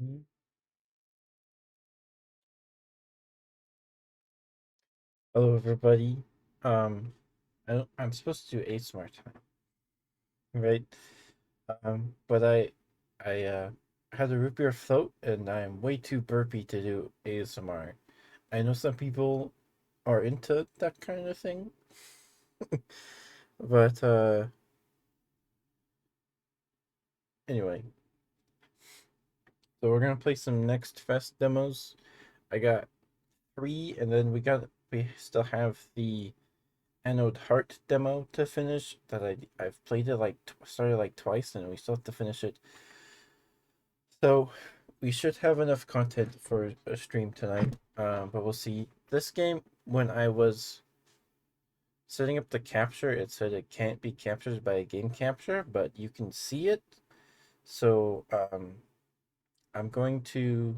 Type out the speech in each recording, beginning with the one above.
Mhm. Hello, everybody. Um, I'm supposed to do ASMR time, right? But I had a root beer float, and I'm way too burpy to do ASMR. I know some people are into that kind of thing, but anyway. So we're gonna play some Next Fest demos. I got three, and then we still have the Anode Heart demo to finish that I've played it started like twice, and we still have to finish it. So we should have enough content for a stream tonight. But we'll see. This game, when I was setting up the capture, it said it can't be captured by a game capture, but you can see it. So I'm going to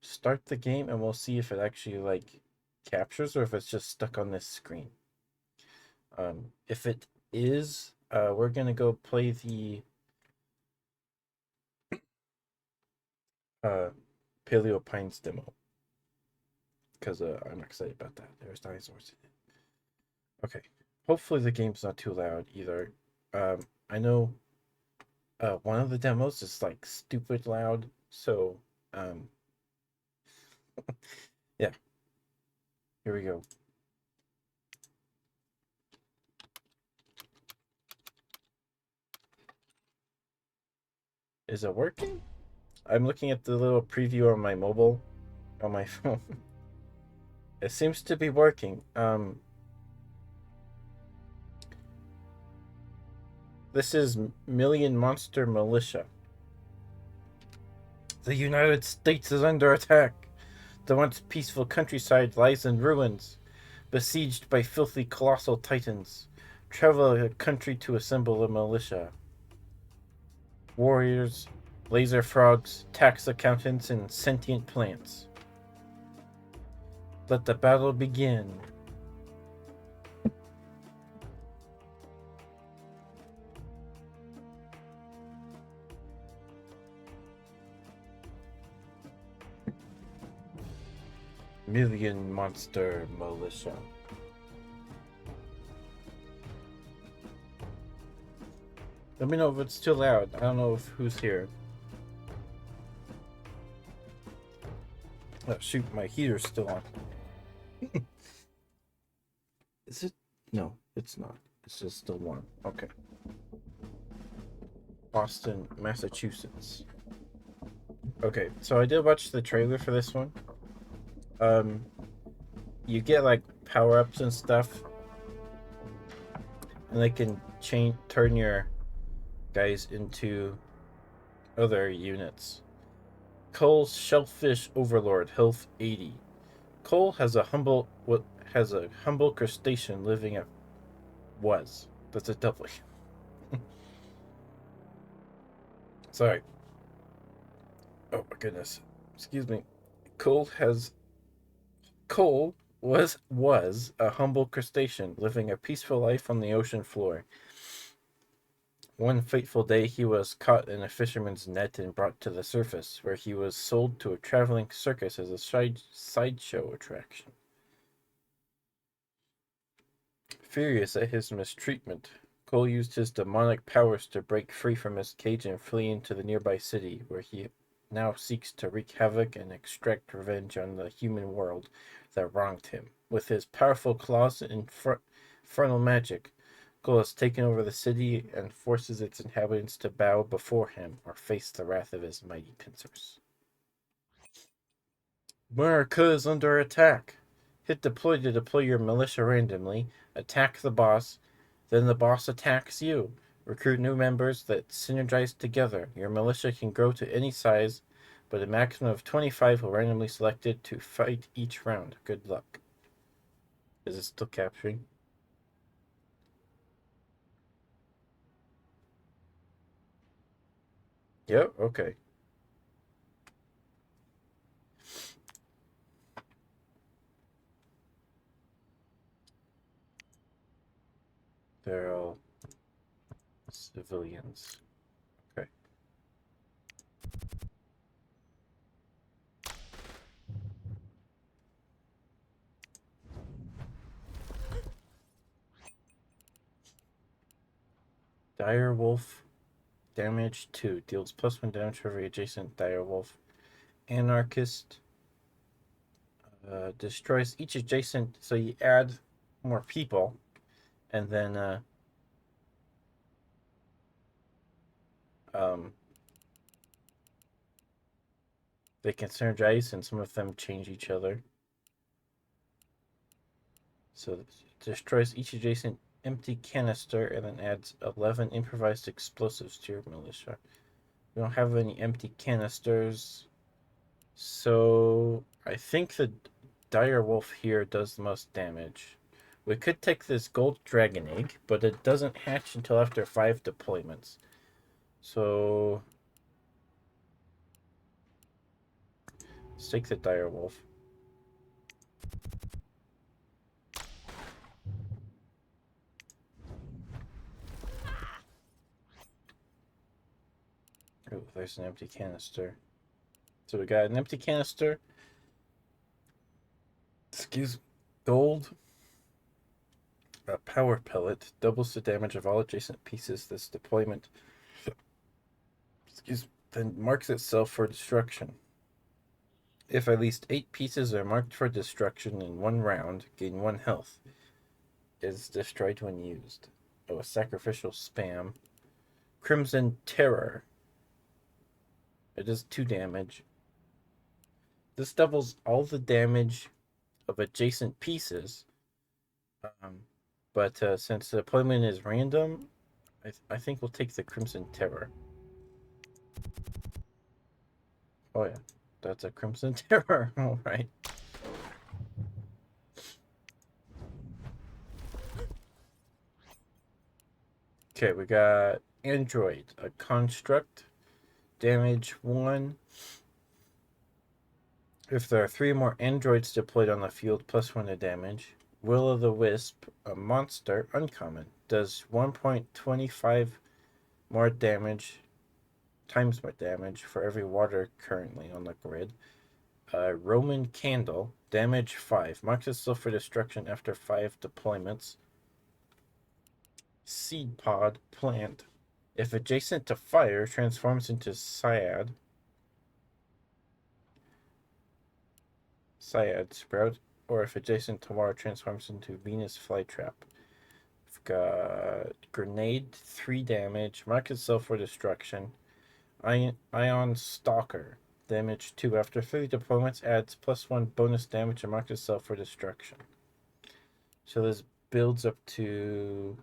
start the game, and we'll see if it actually like captures or if it's just stuck on this screen. If it is, we're gonna go play the uh, Paleo Pines demo because I'm excited about that. There's dinosaurs in it. Okay, hopefully the game's not too loud either. I know one of the demos is like stupid loud, so um, yeah, here we go. Is it working? I'm looking at the little preview on my mobile, on my phone. It seems to be working. This is MillionMonsterMilitia. The United States is under attack. The once peaceful countryside lies in ruins, besieged by filthy colossal titans. Travel a country to assemble a militia. Warriors, laser frogs, tax accountants, and sentient plants. Let the battle begin. Million Monster Militia. Let me know if it's too loud. I don't know who's here. Oh, shoot, my heater's still on. Is it? No, it's not. It's just still warm. Okay. Boston, Massachusetts. Okay, so I did watch the trailer for this one. Um, you get like power ups and stuff, and they can turn your guys into other units. Cole's Shellfish Overlord, health 80. Cole has a humble crustacean living at was. That's a double. Sorry. Oh my goodness. Excuse me. Cole has Cole was a humble crustacean living a peaceful life on the ocean floor. One fateful day, he was caught in a fisherman's net and brought to the surface, where he was sold to a traveling circus as a sideshow attraction. Furious at his mistreatment, Cole used his demonic powers to break free from his cage and flee into the nearby city, where he now seeks to wreak havoc and extract revenge on the human world that wronged him. With his powerful claws and infernal magic, Cole has taken over the city and forces its inhabitants to bow before him or face the wrath of his mighty pincers. America is under attack. Hit deploy to deploy your militia randomly, attack the boss, then the boss attacks you. Recruit new members that synergize together. Your militia can grow to any size, but a maximum of 25 will randomly selected to fight each round. Good luck. Is it still capturing? Yep, okay. They're all civilians. Okay. Dire Wolf, damage 2. Deals +1 damage for every adjacent Dire Wolf. Anarchist, destroys each adjacent. So you add more people, and then they can synergize, and some of them change each other. So destroys each adjacent empty canister, and then adds 11 improvised explosives to your militia. We don't have any empty canisters, so I think the Dire Wolf here does the most damage. We could take this gold dragon egg, but it doesn't hatch until after 5 deployments. So let's take the Dire Wolf. Oh, there's an empty canister. So we got an empty canister. Excuse me. Gold. A power pellet doubles the damage of all adjacent pieces this deployment. Excuse me. Then marks itself for destruction. If at least 8 pieces are marked for destruction in 1 round, gain 1 health. Is destroyed when used. Oh, a sacrificial spam. Crimson Terror. It does 2 damage. This doubles all the damage of adjacent pieces. But since the deployment is random, I think we'll take the Crimson Terror. Oh yeah, that's a Crimson Terror. All right. Okay, we got Android, a construct, damage 1. If there are 3 more androids deployed on the field, +1 to damage. Will-o'-the-Wisp, a monster, uncommon, does 1.25 more damage, times more damage for every water currently on the grid. Roman Candle, damage 5, marks itself for destruction after 5 deployments. Seed Pod, plant, if adjacent to fire, transforms into Cyad Sprout, or if adjacent to water, transforms into Venus Flytrap. We've got Grenade, 3 damage, mark itself for destruction. Ion Stalker, damage 2. After 3 deployments, adds +1 bonus damage and marks itself for destruction. So this builds up to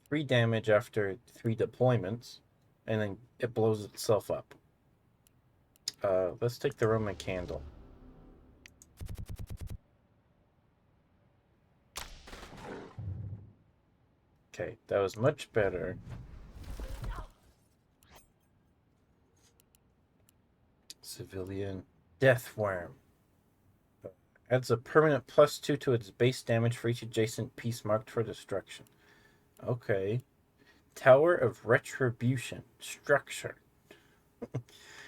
3 damage after 3 deployments, and then it blows itself up. Let's take the Roman Candle. Okay, that was much better. Civilian Deathworm. Adds a permanent +2 to its base damage for each adjacent piece marked for destruction. Okay. Tower of Retribution. Structure.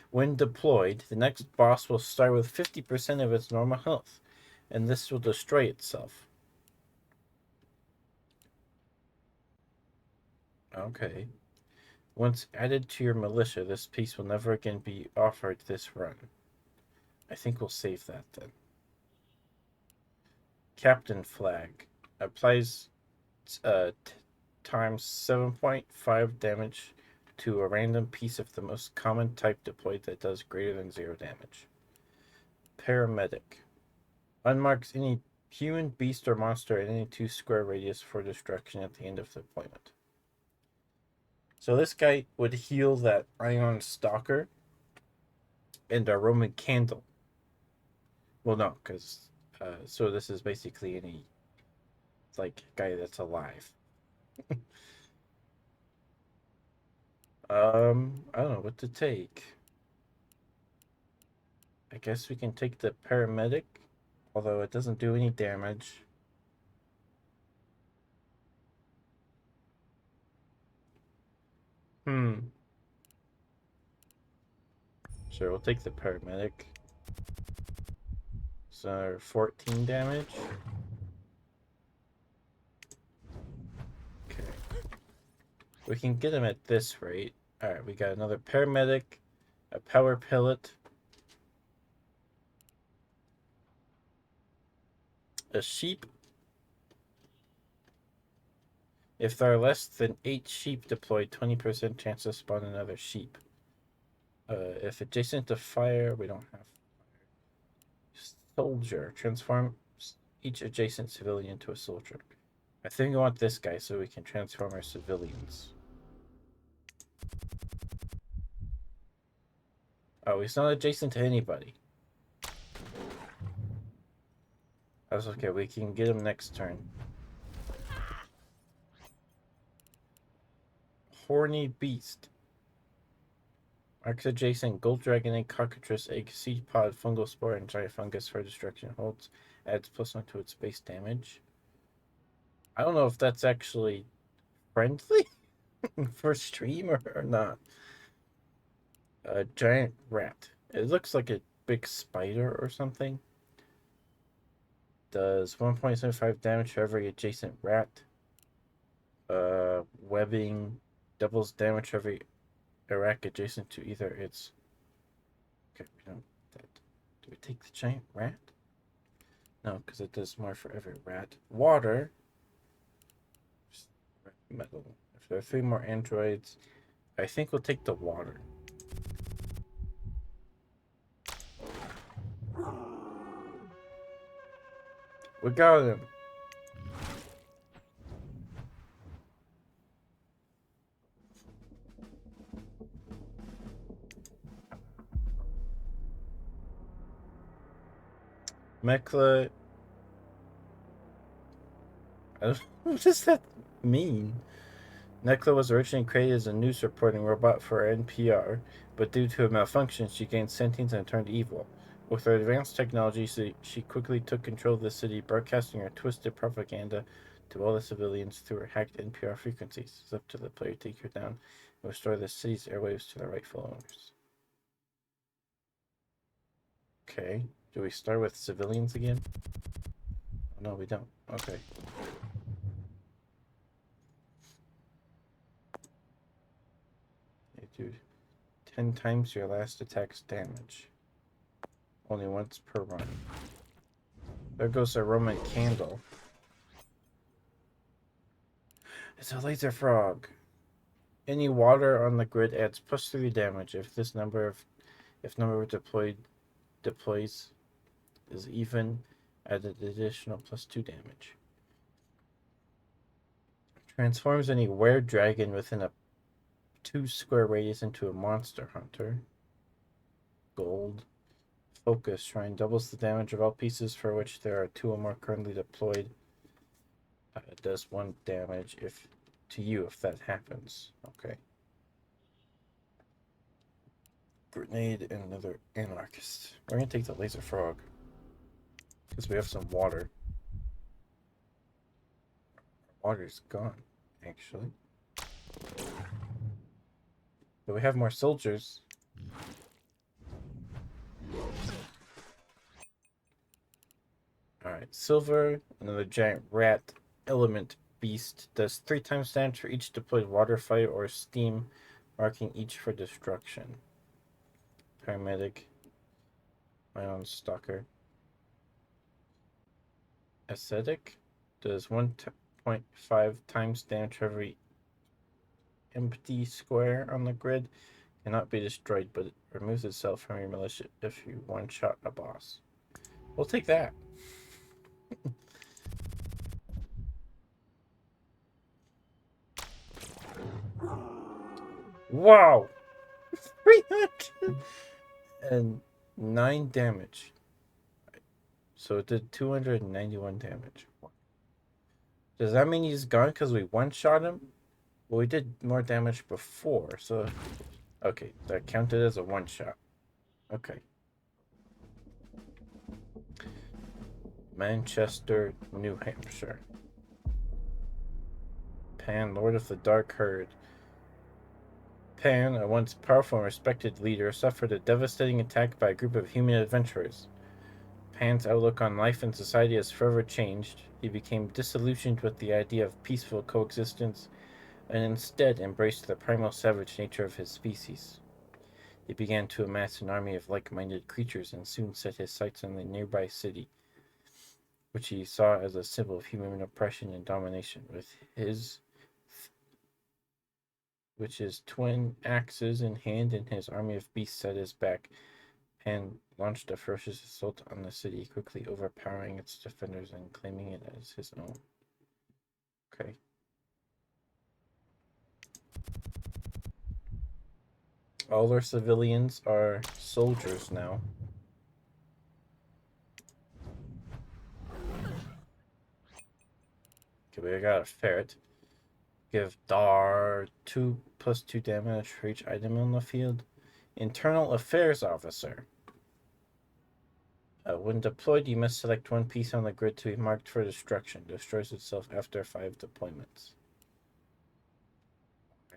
When deployed, the next boss will start with 50% of its normal health, and this will destroy itself. Okay. Once added to your militia, this piece will never again be offered this run. I think we'll save that then. Captain Flag. Applies times 7.5 damage to a random piece of the most common type deployed that does greater than 0 damage. Paramedic. Unmarks any human, beast, or monster in any 2 square radius for destruction at the end of the deployment. So this guy would heal that Ion Stalker and a Roman Candle. Well, no, because so this is basically any like guy that's alive. I don't know what to take. I guess we can take the paramedic, although it doesn't do any damage. Sure, we'll take the paramedic. So 14 damage. We can get him at this rate. Alright, we got another paramedic, a power pellet, a sheep. If there are less than 8 sheep deployed, 20% chance to spawn another sheep. If adjacent to fire, we don't have fire. Soldier. Transform each adjacent civilian into a soldier. I think we want this guy so we can transform our civilians. Oh, he's not adjacent to anybody. That's okay, we can get him next turn. Horny beast. Marks adjacent gold dragon egg, cockatrice egg, seed pod, fungal spore, and giant fungus for destruction. Holds adds +1 to its base damage. I don't know if that's actually friendly for stream or not. A giant rat. It looks like a big spider or something. Does 1.75 damage for every adjacent rat. Webbing doubles damage for every Iraq adjacent to either its. Okay, we don't. That. Do we take the giant rat? No, because it does more for every rat. Water. Metal. If there are 3 more androids, I think we'll take the water. We got him. Mekla. What does that mean? Nekla was originally created as a news reporting robot for NPR, but due to a malfunction, she gained sentience and turned evil. With her advanced technology, she quickly took control of the city, broadcasting her twisted propaganda to all the civilians through her hacked NPR frequencies. It's up to the player to take her down and restore the city's airwaves to their rightful owners. Okay. Do we start with civilians again? No, we don't. Okay. Hey, dude. 10 times your last attack's damage. Only once per run. There goes a Roman candle. It's a laser frog. Any water on the grid adds +3 damage if number deploys is even, add an additional +2 damage. Transforms any were dragon within a 2 square radius into a monster hunter. Gold. Focus shrine doubles the damage of all pieces for which there are 2 or more currently deployed. It does 1 damage to you if that happens. Okay. Grenade and another anarchist. We're gonna take the laser frog because we have some water. Water's gone, actually. But we have more soldiers. Alright, silver, another giant rat, element beast, does 3 times damage for each deployed water, fire, or steam, marking each for destruction. Paramedic, my own stalker. Ascetic, does 1.5 times damage for every empty square on the grid, cannot be destroyed, but it removes itself from your militia if you one-shot a boss. We'll take that. Wow! 309 damage. So it did 291 damage. Does that mean he's gone because we one-shot him? Well, we did more damage before, so... Okay, that counted as a one-shot. Okay. Manchester, New Hampshire. Pan, Lord of the Dark Herd. Pan, a once powerful and respected leader, suffered a devastating attack by a group of human adventurers. Pan's outlook on life and society has forever changed. He became disillusioned with the idea of peaceful coexistence and instead embraced the primal savage nature of his species. He began to amass an army of like-minded creatures and soon set his sights on the nearby city, which he saw as a symbol of human oppression and domination. With his twin axes in hand and his army of beasts at his back, Pan launched a ferocious assault on the city, quickly overpowering its defenders and claiming it as his own. Okay. All our civilians are soldiers now. Okay, we got a ferret. Give Dar 2+2 damage for each item on the field. Internal Affairs Officer. When deployed, you must select one piece on the grid to be marked for destruction. Destroys itself after 5 deployments.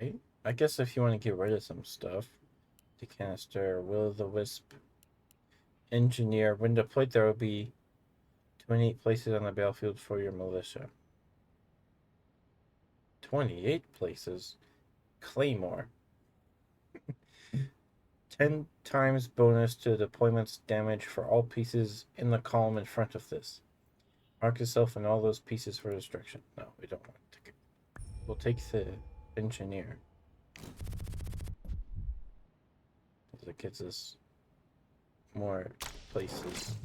Right? I guess if you want to get rid of some stuff. Decanister, Will-o'-the-Wisp, Engineer. When deployed, there will be 28 places on the battlefield for your militia. 28 places? Claymore. 10 times bonus to deployment's damage for all pieces in the column in front of this. Mark yourself and all those pieces for destruction. No, we don't want to. We'll take the engineer. It gives us more places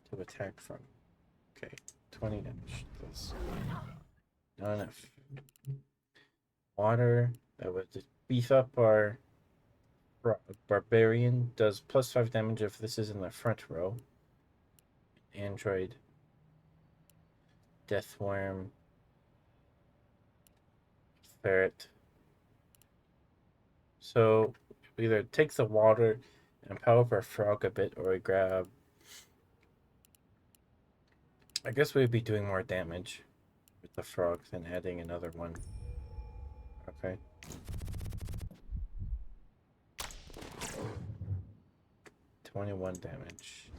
to attack from. Okay, 20 damage. That's not enough. Water. That would beef up our barbarian. Does +5 damage if this is in the front row. Android. Deathworm. Ferret. So we either take the water and power up our frog a bit, or we grab. I guess we would be doing more damage with the frog than adding another one. Okay. $21 damage.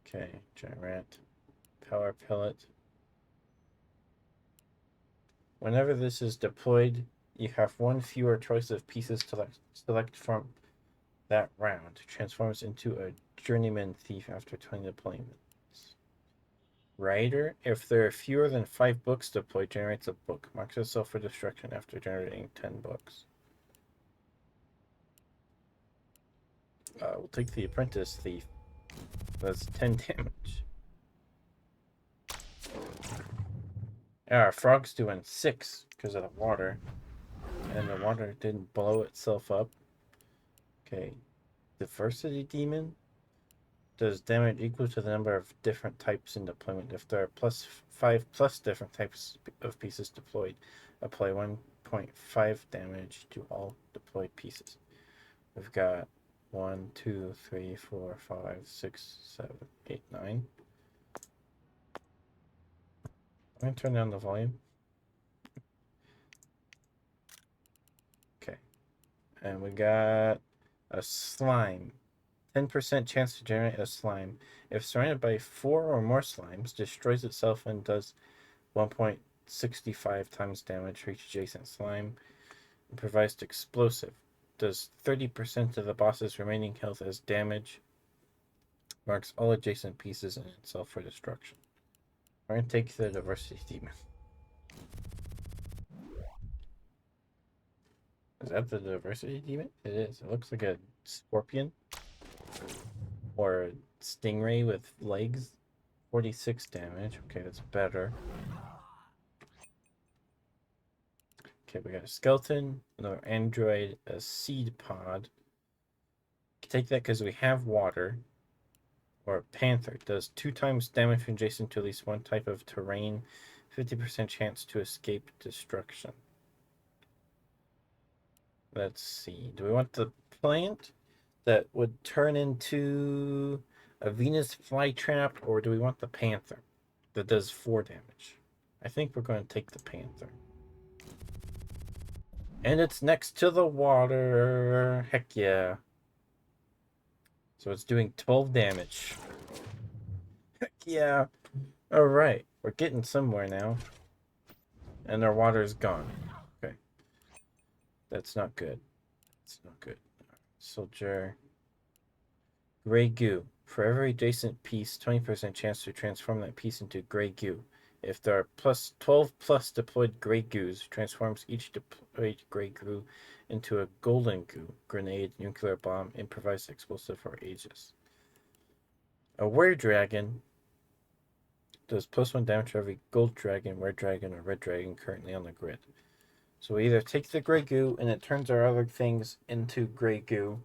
Okay, Gyrant. Power pellet. Whenever this is deployed, you have one fewer choice of pieces to select from that round. Transforms into a journeyman thief after 20 deployments. Rider, if there are fewer than 5 books deployed, generates a book. Marks itself for destruction after generating 10 books. We'll take the apprentice thief. That's 10 damage. Yeah, our frog's doing 6 because of the water. And the water didn't blow itself up. Okay. Diversity demon does damage equal to the number of different types in deployment. If there are +5 different types of pieces deployed, apply 1.5 damage to all deployed pieces. We've got 1, 2, 3, 4, 5, 6, 7, 8, 9. I'm going to turn down the volume. Okay. And we got a slime. 10% chance to generate a slime. If surrounded by 4 or more slimes, destroys itself and does 1.65 times damage for each adjacent slime. It provides explosive. Does 30% of the boss's remaining health as damage. Marks all adjacent pieces in itself for destruction. We're going to take the diversity demon. Is that the diversity demon? It is. It looks like a scorpion. Or a stingray with legs. 46 damage. Okay, that's better. Okay, we got a skeleton, another android, a seed pod. Take that because we have water. Or a panther. Does 2 times damage when adjacent to at least one type of terrain. 50% chance to escape destruction. Let's see. Do we want the plant that would turn into a Venus flytrap, or do we want the panther that does 4 damage? I think we're going to take the panther. And it's next to the water. Heck yeah. So it's doing 12 damage. Heck yeah. All right. We're getting somewhere now. And our water's gone. Okay. That's not good. That's not good. Soldier. Gray goo. For every adjacent piece, 20% chance to transform that piece into gray goo. If there are plus 12 plus deployed gray goos, transforms each deployed gray goo into a golden goo, grenade, nuclear bomb, improvised explosive, or Aegis. A were dragon does +1 damage to every gold dragon, were dragon, or red dragon currently on the grid. So we either take the gray goo and it turns our other things into gray goo,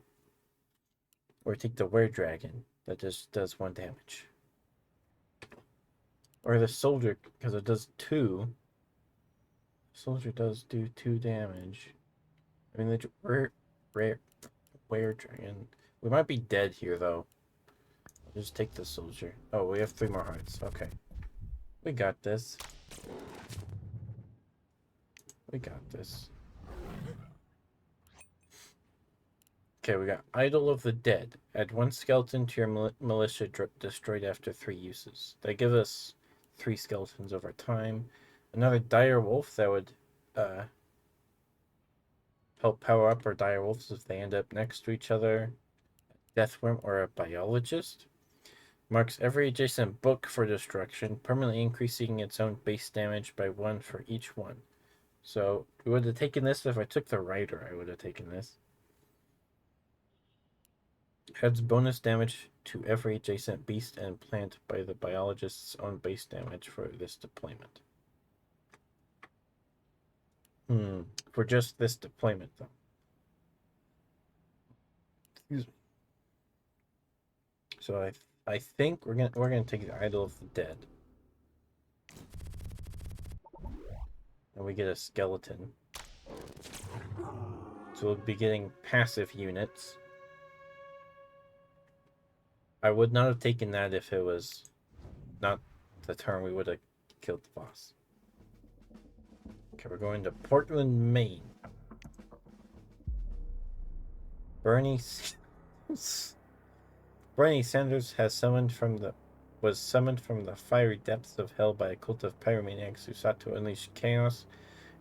or take the were dragon that just does 1 damage. Or the soldier, because it does 2. Soldier does do 2 damage. I mean, the were dragon. We might be dead here though. I'll just take the soldier. Oh, we have 3 more hearts. Okay. We got this. We got this. Okay, we got Idol of the Dead. Add 1 skeleton to your militia destroyed after 3 uses. They give us 3 skeletons over time. Another dire wolf that would help power up our dire wolves if they end up next to each other. Deathworm or a biologist. Marks every adjacent book for destruction, permanently increasing its own base damage by 1 for each one. So we would have taken this if I took the writer. I would have taken this. Adds bonus damage to every adjacent beast and plant by the biologist's own base damage for this deployment. For just this deployment, though. Excuse me. So I think we're gonna take the Idol of the Dead, and we get a skeleton. So we'll be getting passive units. I would not have taken that if it was not the turn we would have killed the boss. Okay, we're going to Portland, Maine. Bernie Sanders was summoned from the fiery depths of hell by a cult of pyromaniacs who sought to unleash chaos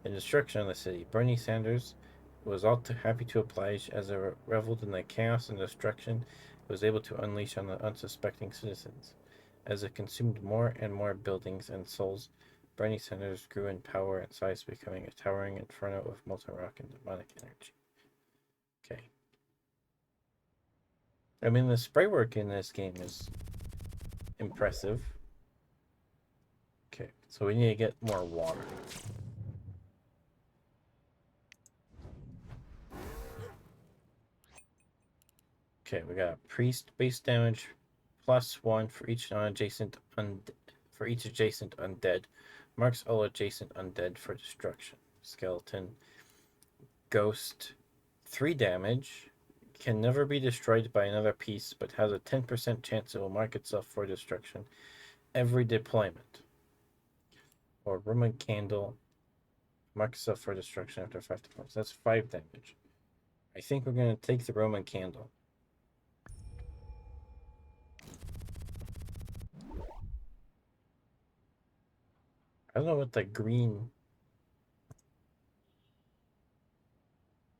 and destruction on the city. Bernie Sanders was all too happy to oblige, as it reveled in the chaos and destruction it was able to unleash on the unsuspecting citizens. As it consumed more and more buildings and souls, Bernie Sanders grew in power and size, becoming a towering inferno of molten rock and demonic energy. Okay. I mean, the spray work in this game is impressive. Okay, so we need to get more water. Okay, we got priest base damage +1 for each adjacent undead. Marks all adjacent undead for destruction. Skeleton. Ghost. 3 damage. Can never be destroyed by another piece, but has a 10% chance it will mark itself for destruction every deployment. Or Roman Candle. Marks itself for destruction after 5 deployments. That's 5 damage. I think we're going to take the Roman Candle. I don't know what the green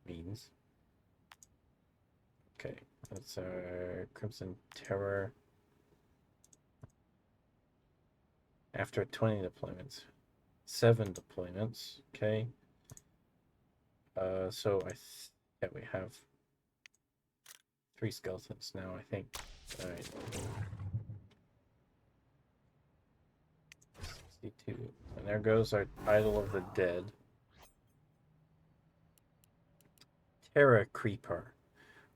means. Okay, that's our Crimson Terror. After 20 deployments. 7 deployments, okay. So we have 3 skeletons now, I think. Alright. 62. And there goes our Idol of the Dead. Terra Creeper.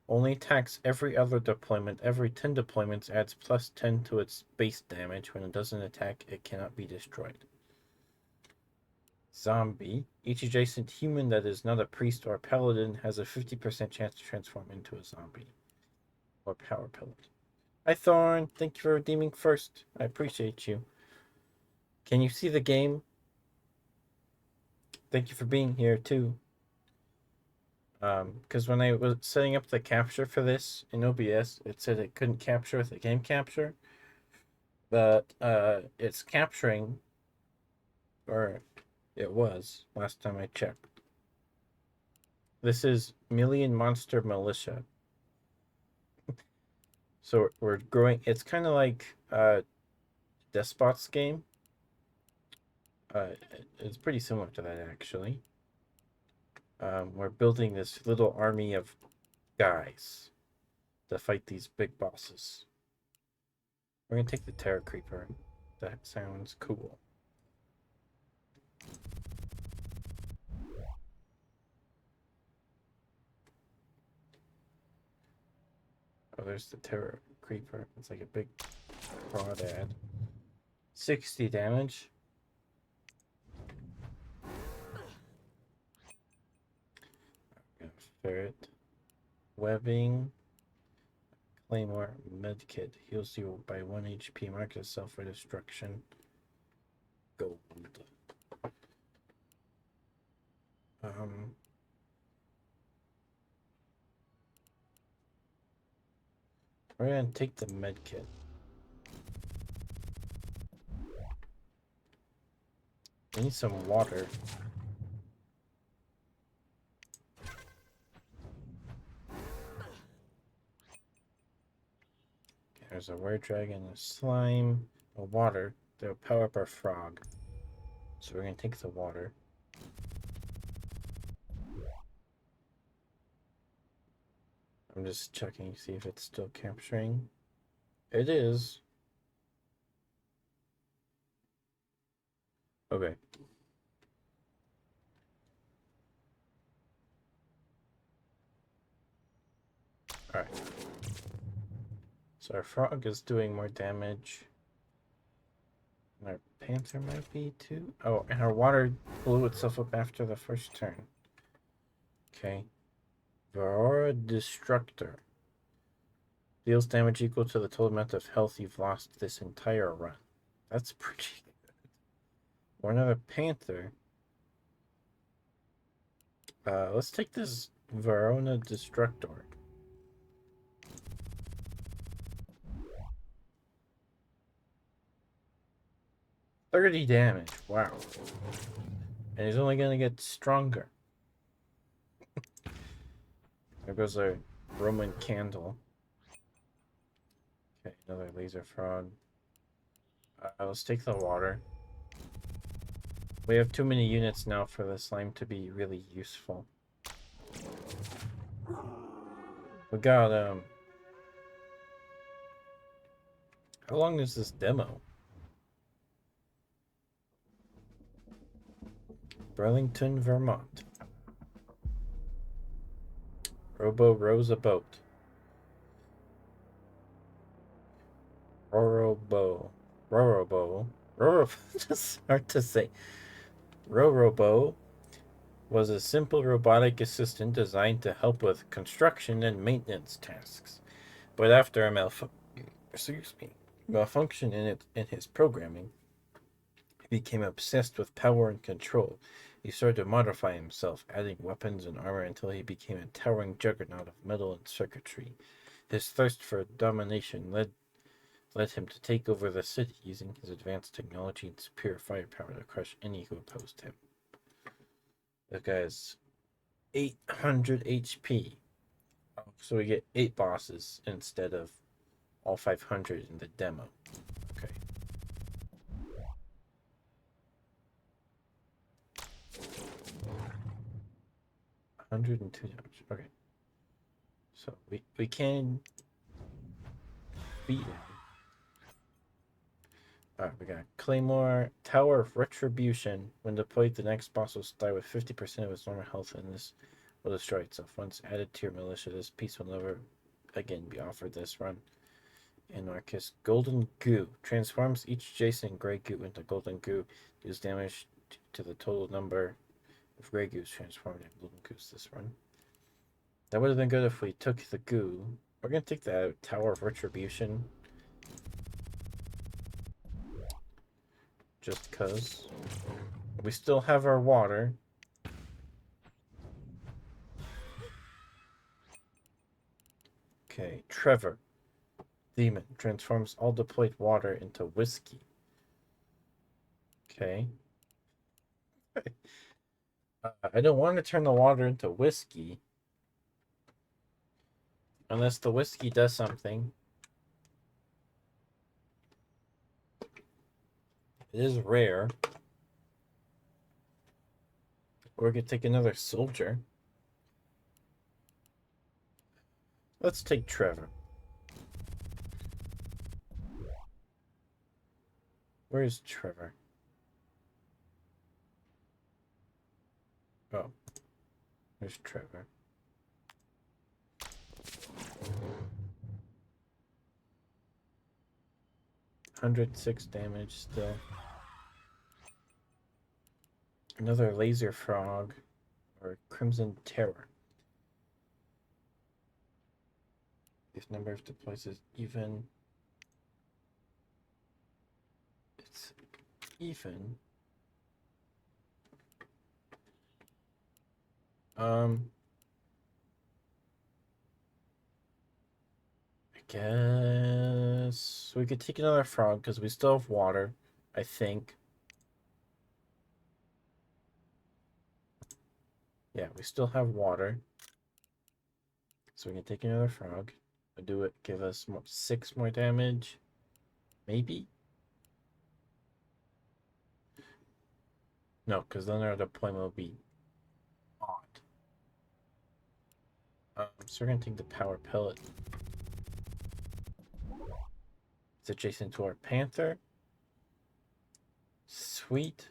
Only attacks every other deployment. Every 10 deployments adds +10 to its base damage. When it doesn't attack, it cannot be destroyed. Zombie. Each adjacent human that is not a priest or a paladin has a 50% chance to transform into a zombie. Or power pellet. Hi Thorn, thank you for redeeming first. I appreciate you. Can you see the game? Thank you for being here too. Because when I was setting up the capture for this in OBS, it said it couldn't capture with the game capture. But it's capturing or it was last time I checked. This is MillionMonsterMilitia. So we're growing. It's kind of like Despot's game. It's pretty similar to that actually. We're building this little army of guys to fight these big bosses. We're gonna take the Terror Creeper. That sounds cool. Oh, there's the Terror Creeper. It's like a big crawdad. 60 damage. Ferret. Webbing. Claymore. Medkit. Heals you by 1 HP. Mark yourself for destruction. Gold. We're gonna take the medkit. We need some water. There's a were dragon, a slime, a water. They'll power up our frog. So we're gonna take the water. I'm just checking to see if it's still capturing. It is. Okay. Alright. So our frog is doing more damage. And our panther might be too. Oh, and our water blew itself up after the first turn. Okay. Varora Destructor. Deals damage equal to the total amount of health you've lost this entire run. That's pretty good. Or another panther. Let's take this Verona Destructor. $30 damage. Wow. And he's only gonna get stronger. There goes our Roman candle. Okay, another laser frog. Let's take the water. We have too many units now for the slime to be really useful. We got, how long is this demo? Burlington, Vermont. Robo rows a boat. Rorobo. It's hard to say. Rorobo was a simple robotic assistant designed to help with construction and maintenance tasks. But after a malfunction in his programming, he became obsessed with power and control. He started to modify himself, adding weapons and armor until he became a towering juggernaut of metal and circuitry. His thirst for domination led him to take over the city, using his advanced technology and superior firepower to crush any who opposed him. This guy is 800 HP. So we get 8 bosses instead of all 500 in the demo. Okay. $102. Okay. So we can beat him. Alright, we got Claymore, Tower of Retribution. When deployed, the next boss will start with 50% of its normal health, and this will destroy itself. Once added to your militia, this piece will never again be offered this run. Anarchist, Golden Goo. Transforms each Jason Grey Goo into Golden Goo. Deals damage to the total number of Grey Goos transformed into Golden Goos this run. That would have been good if we took the goo. We're going to take the Tower of Retribution. Just because. We still have our water. Okay, Trevor. Demon. Transforms all deployed water into whiskey. Okay. I don't want to turn the water into whiskey. Unless the whiskey does something. It is rare. Or we could take another soldier. Let's take Trevor. Where's Trevor? Oh. There's Trevor. $106 damage still. Another laser frog. Or Crimson Terror. If number of deploys is even. It's even. I guess we could take another frog because we still have water, I think. Yeah, we still have water. So we can take another frog. Do it, give us 6 more damage. Maybe? No, because then our deployment will be odd. So we're going to take the power pellet. It's adjacent to our panther. Sweet.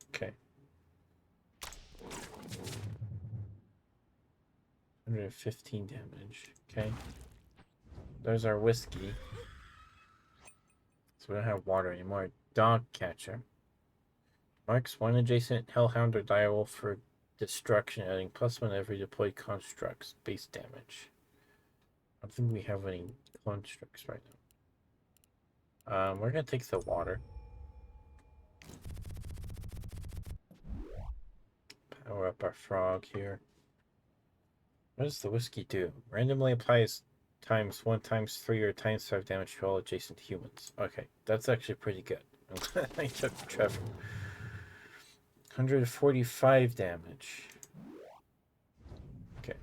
Okay. 115 damage. Okay. There's our whiskey. So we don't have water anymore. Dog catcher. Marks one adjacent hellhound or direwolf for destruction, adding +1 every deployed constructs. Base damage. I don't think we have any constructs right now. We're gonna take the water. Power up our frog here. What does the whiskey do? Randomly applies ×1 ×3 or ×5 damage to all adjacent humans. Okay, that's actually pretty good. I'm glad I took Trevor. 145 damage. Okay.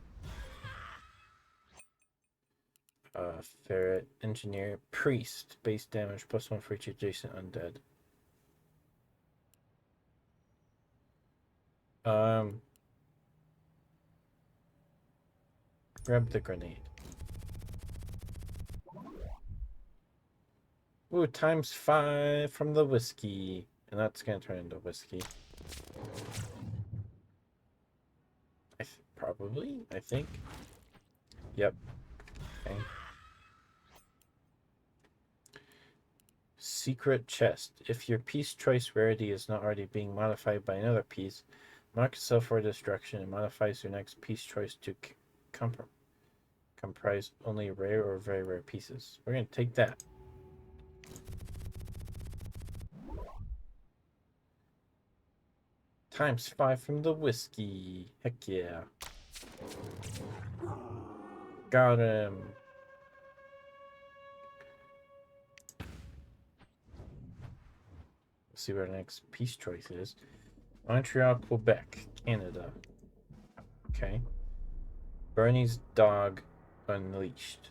Ferret, engineer, priest, base damage +1 for each adjacent undead. Grab the grenade. Ooh, ×5 from the whiskey. And that's gonna turn into whiskey. Probably, I think. Yep. Okay. Secret chest. If your piece choice rarity is not already being modified by another piece, mark itself for destruction and modifies your next piece choice to comprise only rare or very rare pieces. We're going to take that. ×5 from the whiskey. Heck yeah. Got him. Let's see what our next piece choice is. Montreal, Quebec, Canada. Okay. Bernie's dog unleashed.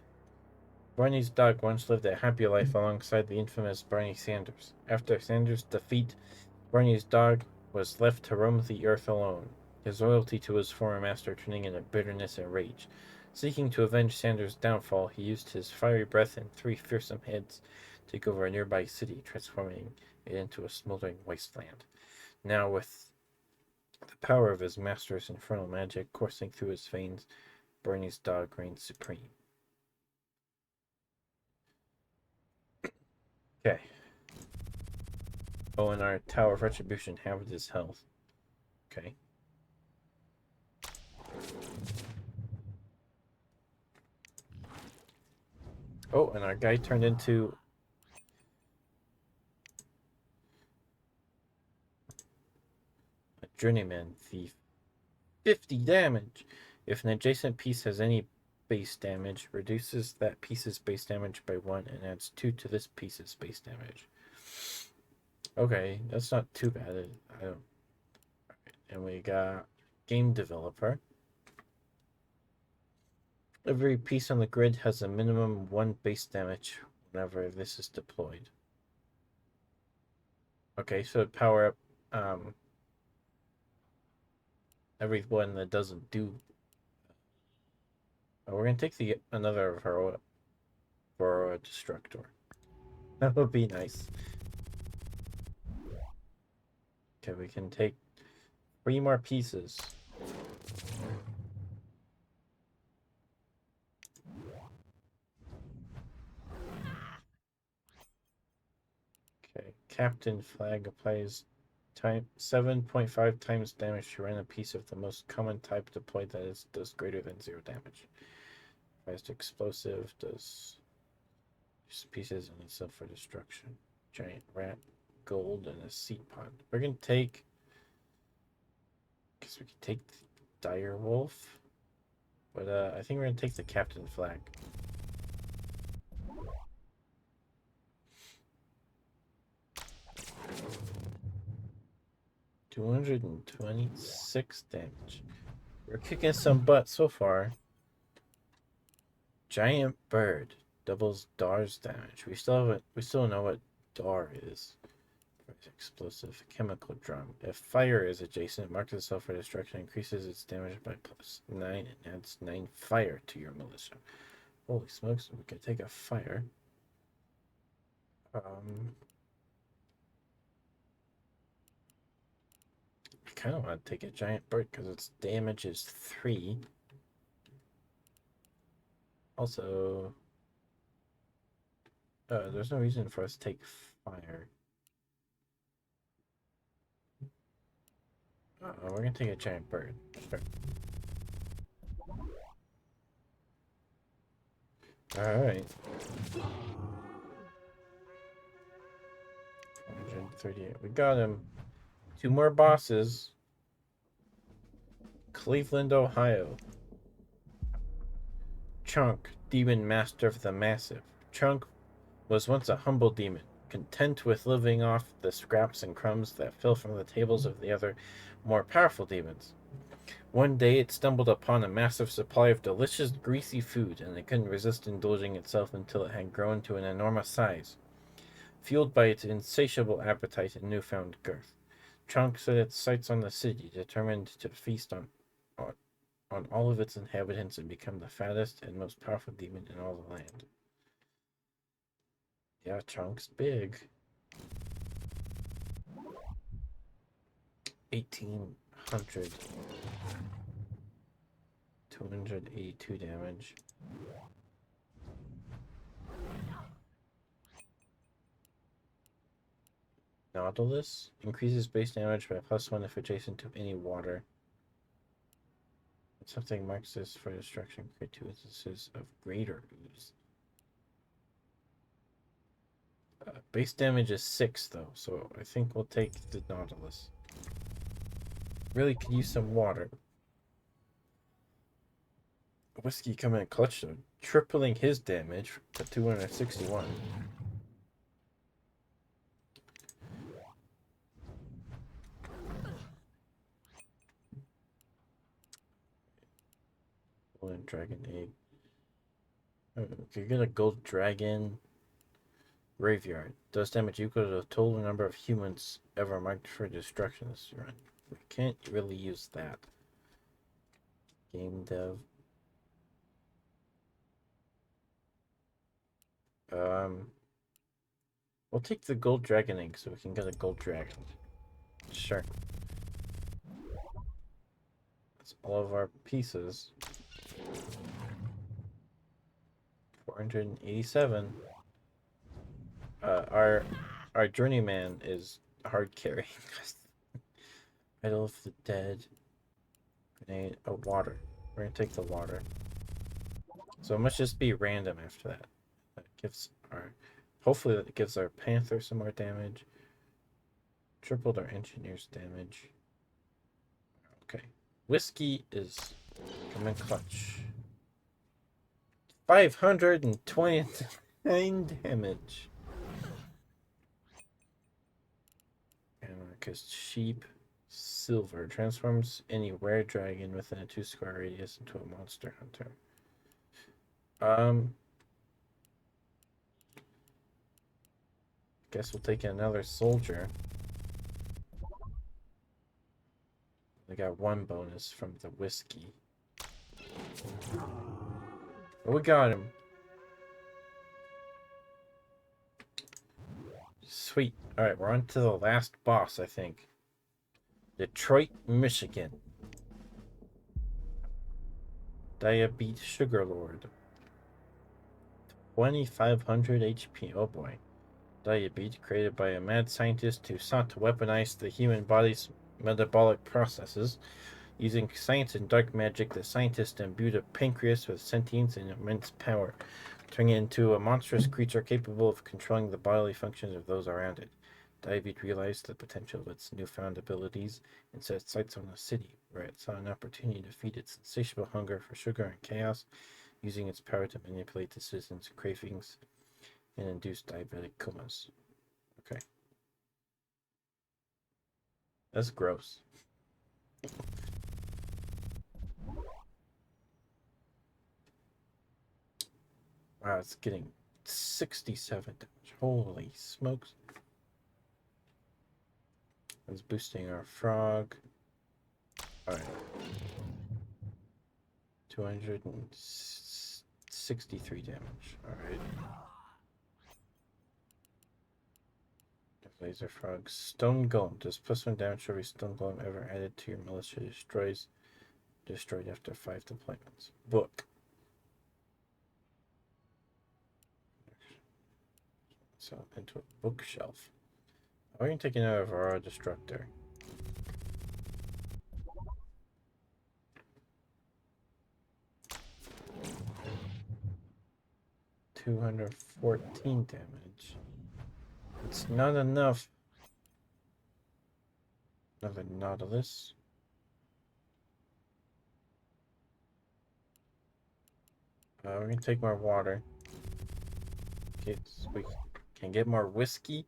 Bernie's dog once lived a happy life alongside the infamous Bernie Sanders. After Sanders' defeat, Bernie's dog was left to roam the earth alone, his loyalty to his former master turning into bitterness and rage. Seeking to avenge Sanders' downfall, he used his fiery breath and 3 fearsome heads to take over a nearby city, transforming it into a smoldering wasteland. Now, with the power of his master's infernal magic coursing through his veins, Bernie's dog reigns supreme. Okay. Oh, and our Tower of Retribution halved his health. Okay. Oh, and our guy turned into a journeyman thief. 50 damage. If an adjacent piece has any base damage, reduces that piece's base damage by 1 and adds 2 to this piece's base damage. Okay, that's not too bad. I don't. And we got game developer. Every piece on the grid has a minimum 1 base damage whenever this is deployed. Okay, so power up everyone that doesn't do. Oh, we're gonna take another Varroa Destructor. That would be nice. Okay, we can take 3 more pieces. Okay, Captain Flag applies 7.5 times damage to random piece of the most common type deployed that does greater than 0 damage. Fast explosive does pieces and itself for destruction. Giant rat, gold, and a seed pod. We're gonna take. Guess we could take the dire wolf, but I think we're gonna take the captain flag. $226 damage. We're kicking some butt so far. Giant bird doubles Dar's damage. We still know what Dar is. Explosive chemical drum. If fire is adjacent, marks itself for destruction, increases its damage by +9 and adds 9 fire to your militia. Holy smokes, we can take a fire. I kind of want to take a giant bird because its damage is 3. Also, there's no reason for us to take fire. We're gonna take a giant bird. Sure. Alright. 138. We got him. 2 more bosses. Cleveland, Ohio. Chunk, Demon Master of the Massive. Chunk was once a humble demon, content with living off the scraps and crumbs that fell from the tables of the other, more powerful demons. One day it stumbled upon a massive supply of delicious, greasy food, and it couldn't resist indulging itself until it had grown to an enormous size. Fueled by its insatiable appetite and newfound girth, Chunk set its sights on the city, determined to feast on all of its inhabitants and become the fattest and most powerful demon in all the land. Yeah, Chunk's big. 1800. 282 damage. Nautilus increases base damage by +1 if adjacent to any water. If something marks this for destruction, create 2 instances of greater ooze. Base damage is 6 though, so I think we'll take the Nautilus. Really could use some water. Whiskey coming in clutch though, tripling his damage to 261. Golden dragon egg. Okay, get a gold dragon graveyard. Does damage equal to the total number of humans ever marked for destruction this run. We can't really use that. Game dev. We'll take the gold dragon egg so we can get a gold dragon. Sure. That's all of our pieces. 487. Our journeyman is hard carrying. Idol of the Dead. Grenade. Oh, water. We're gonna take the water. So it must just be random after that. That gives our. Hopefully that gives our Panther some more damage. Tripled our engineer's damage. Okay. Whiskey is coming clutch. 529 damage. Darkest Sheep. Silver. Transforms any rare dragon within a 2-square radius into a monster hunter. Guess we'll take another soldier. I got 1 bonus from the whiskey. Oh, we got him. Sweet. Alright, we're on to the last boss, I think. Detroit, Michigan. Diabetes Sugar Lord. 2500 HP. Oh boy. Diabetes, created by a mad scientist who sought to weaponize the human body's metabolic processes. Using science and dark magic, the scientist imbued a pancreas with sentience and immense power, turning it into a monstrous creature capable of controlling the bodily functions of those around it. David realized the potential of its newfound abilities and set sights on a city, where it saw an opportunity to feed its insatiable hunger for sugar and chaos, using its power to manipulate the citizens' cravings and induce diabetic comas. Okay. That's gross. Wow, it's getting 67 damage. Holy smokes. It's boosting our frog. Alright. 263 damage. Alright. Laser frog. Stone golem. Does +1 damage for every stone golem ever added to your militia destroyed after 5 deployments. Book. So into a bookshelf. We're gonna take another Aurora Destructor. $214 damage. It's not enough. Another Nautilus. We're gonna take more water. Okay, so we can get more whiskey.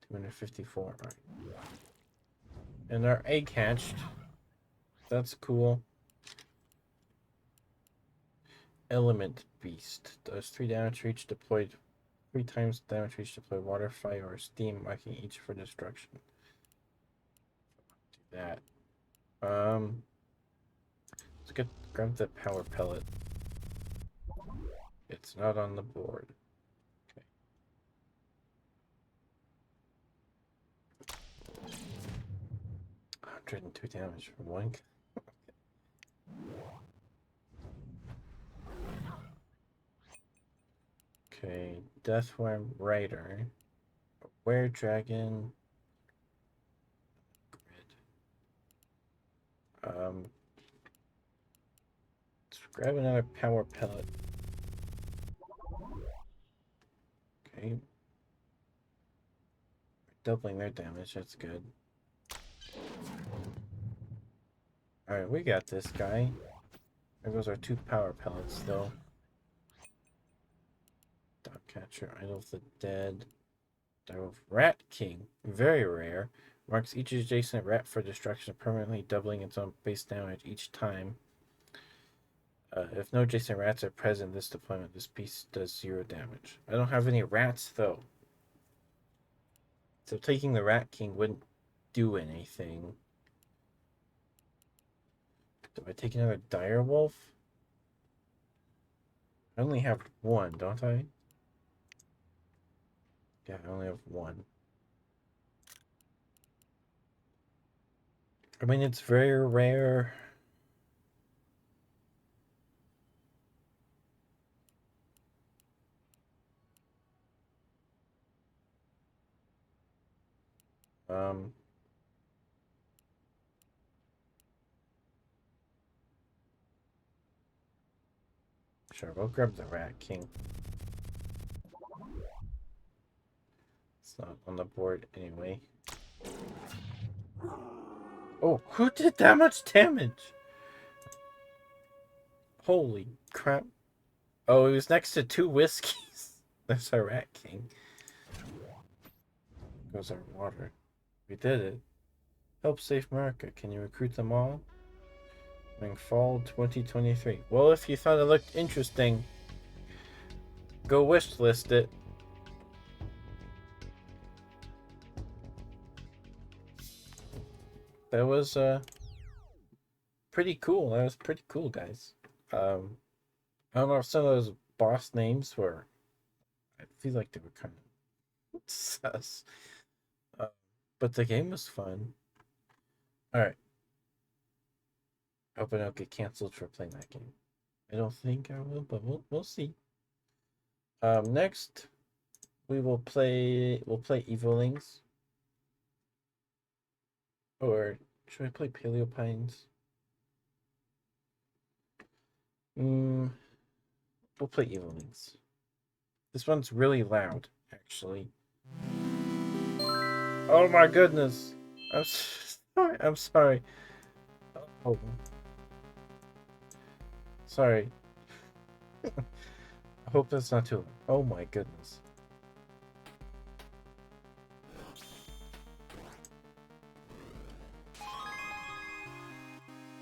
$254. Right. And our egg hatched. That's cool. Element Beast. Does 3 damage for each deployed. 3 times damage for each deployed water, fire, or steam, marking each for destruction. Do that. Let's grab the power pellet. It's not on the board. Okay. 102 damage from 1. Okay, Deathworm Rider, Were Dragon, Grid. Let's grab another power pellet. Okay, doubling their damage. That's good. All right, we got this guy. There goes our 2 power pellets, though. Dog Catcher, Idol of the Dead, Idol of Rat King, very rare. Marks each adjacent rat for destruction, permanently doubling its own base damage each time. If no adjacent rats are present in this deployment, this piece does 0 damage. I don't have any rats, though. So taking the Rat King wouldn't do anything. Do I take another Dire Wolf? I only have 1, don't I? Yeah, I only have 1. I mean, it's very rare. Sure, we'll grab the Rat King. It's not on the board anyway. Oh, who did that much damage? Holy crap. Oh, it was next to 2 whiskeys. That's our Rat King. Goes our water. We did it. Help save America. Can you recruit them all? During fall 2023. Well, if you thought it looked interesting, go wish list it. That was pretty cool. That was pretty cool, guys. I don't know if some of those boss names were. I feel like they were kind of sus. Uh, but the game was fun. All right. I hope I don't get canceled for playing that game. I don't think I will, but we'll see. Next we'll play Evolings. Or should I play Paleo Pines? We'll play Evolings. This one's really loud, actually. Oh my goodness! I'm sorry. I'm sorry. Oh, sorry. I hope that's not too loud. Oh my goodness.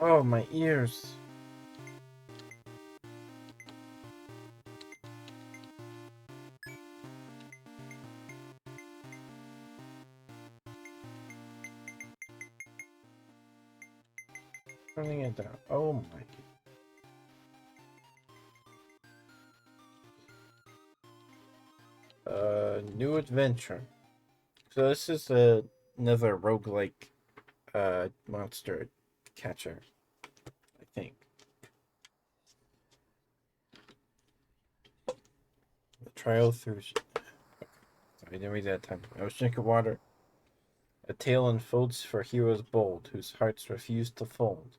Oh, my ears. Turning it down. Oh my. New adventure. So this is another roguelike monster catcher, I think. The trial through. Okay. Sorry, I didn't read that time. Oceanic water. A tale unfolds for heroes bold, whose hearts refuse to fold.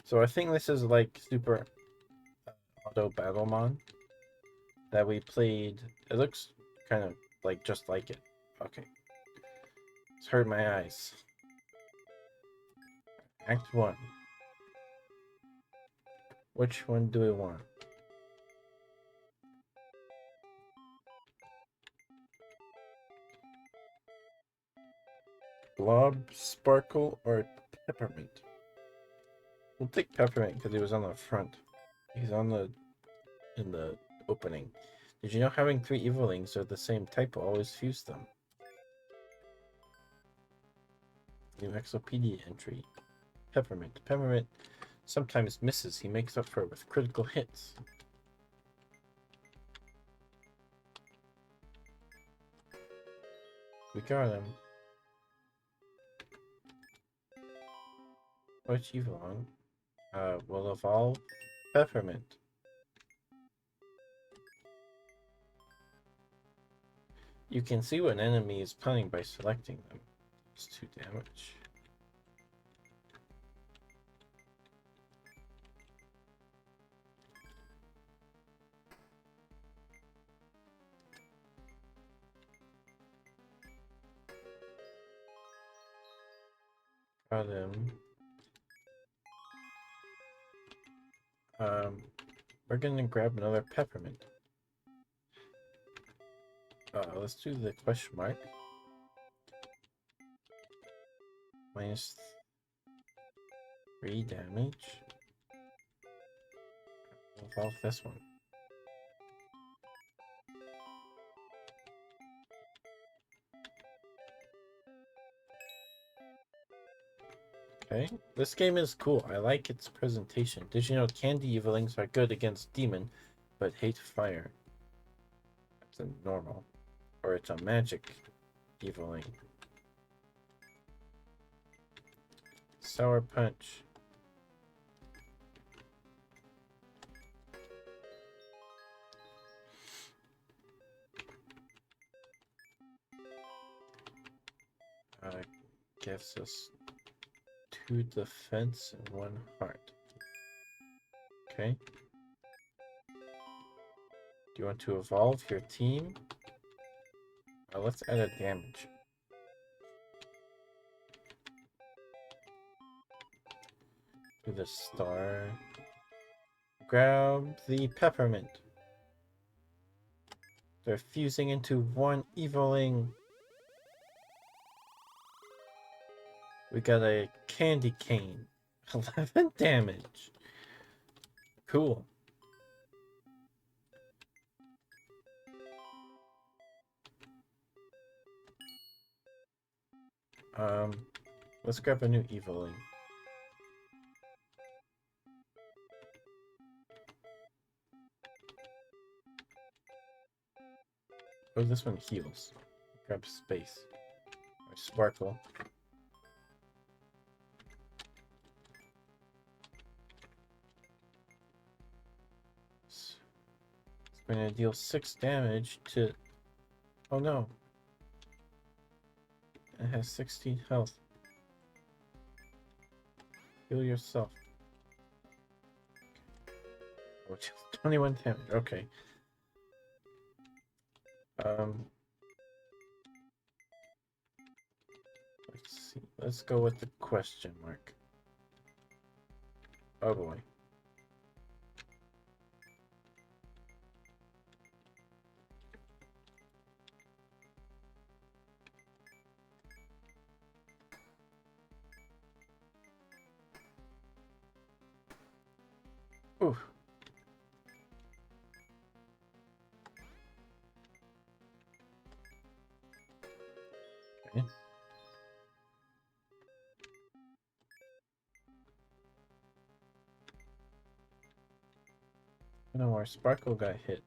So I think this is like Super Auto Battlemon that we played. It looks kind of like just like it. Okay. It's hurt my eyes. Act 1. Which one do we want? Blob, Sparkle, or Peppermint? We'll take Peppermint because he was on the front. He's on the in the opening. Did you know having 3 Evolings of the same type will always fuse them? New Exopedia entry. Peppermint. Peppermint sometimes misses. He makes up for it with critical hits. We got him. Which Evolong? Will evolve Peppermint. You can see what an enemy is planning by selecting them. It's 2 damage. Got him. We're gonna grab another Peppermint. Let's do the question mark. Minus 3 damage. We'll evolve this one. Okay, this game is cool. I like its presentation. Did you know candy evilings are good against demon, but hate fire? That's a normal. Or it's a magic eviling. Sour Punch. Gives us 2 defense and 1 heart. Okay. Do you want to evolve your team? Let's add a damage. Do the star. Grab the peppermint. They're fusing into one evoling. We got a candy cane. 11 damage. Cool. Let's grab a new evoling. Oh, this one heals. Grab space. Or sparkle. It's going to deal 6 damage to... Oh no. It has 16 health. Heal yourself. Oh, 21 damage. Okay. Let's see. Let's go with the question mark. Oh boy. Ooh. Okay. No, our sparkle got hit.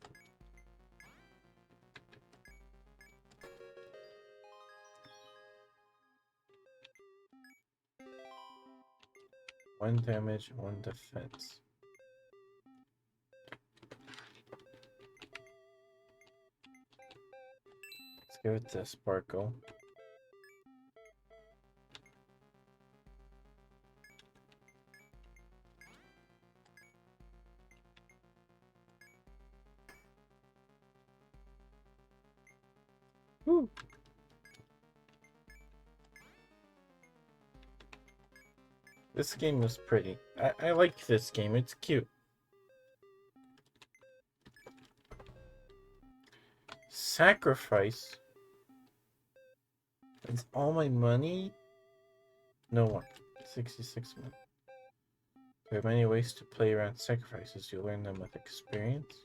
One damage, one defense. Let's give it to sparkle. Woo. This game was pretty. I like this game. It's cute. Sacrifice? It's all my money? No one. 66 money. There are many ways to play around sacrifices. You learn them with experience.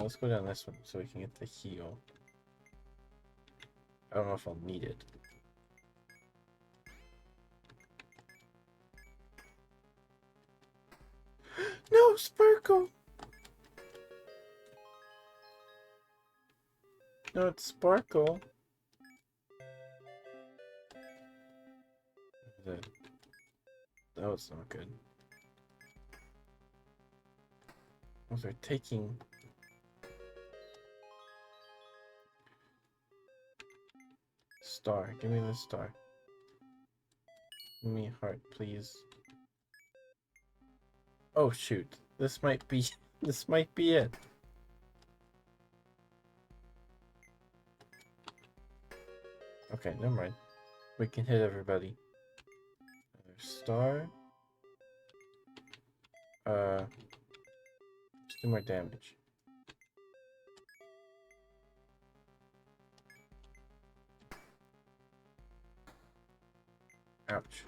Let's go down this one so we can get the heal. I don't know if I'll need it. No, Sparkle! No, it's Sparkle. That was not good. Those are taking... Star. Give me the star. Give me heart, please. Oh shoot. This might be... This might be it. Okay, never mind. We can hit everybody. Another star. Just do more damage. Ouch.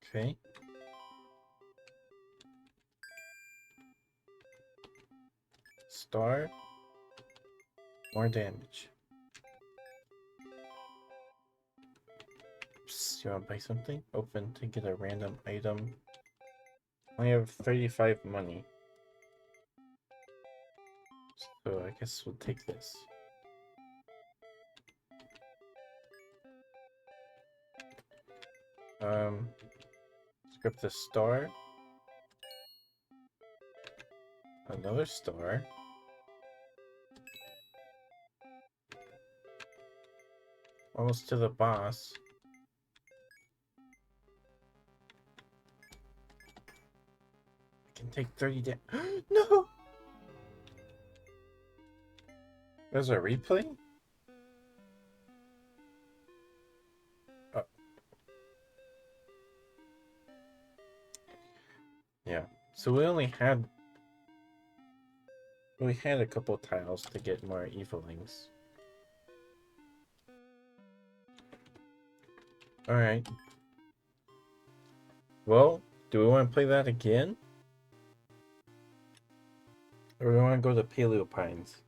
Okay. Star. More damage. Psst, you wanna buy something? Open to get a random item. I have 35 money. So I guess we'll take this. Let's grab the star. Another star. Almost to the boss. I can take 30 damage. No! There's a replay? So we had a couple tiles to get more evilings. Alright. Well, do we want to play that again? Or do we want to go to Paleo Pines?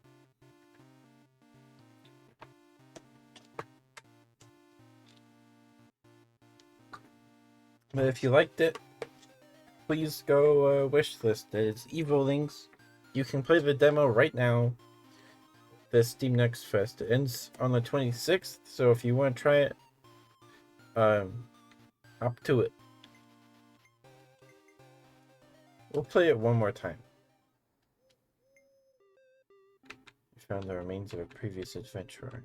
But if you liked it, please go wishlist it. It's Evolings. You can play the demo right now. The Steam Next Fest ends on the 26th, so if you want to try it, hop to it. We'll play it one more time. We found the remains of a previous adventurer.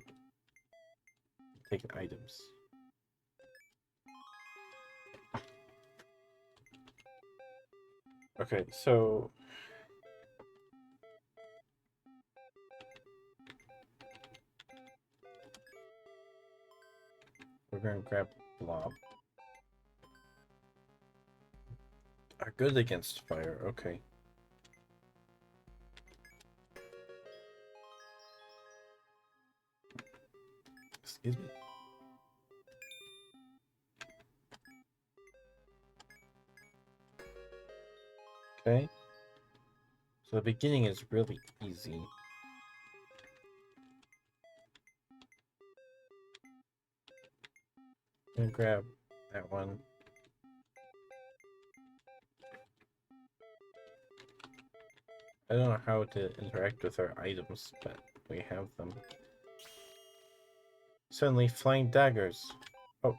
Taken items. Okay, so we're gonna grab Blob. Are good against fire, okay. Excuse me. Okay. So the beginning is really easy. I'm gonna grab that one. I don't know how to interact with our items, but we have them. Suddenly, flying daggers. Oh.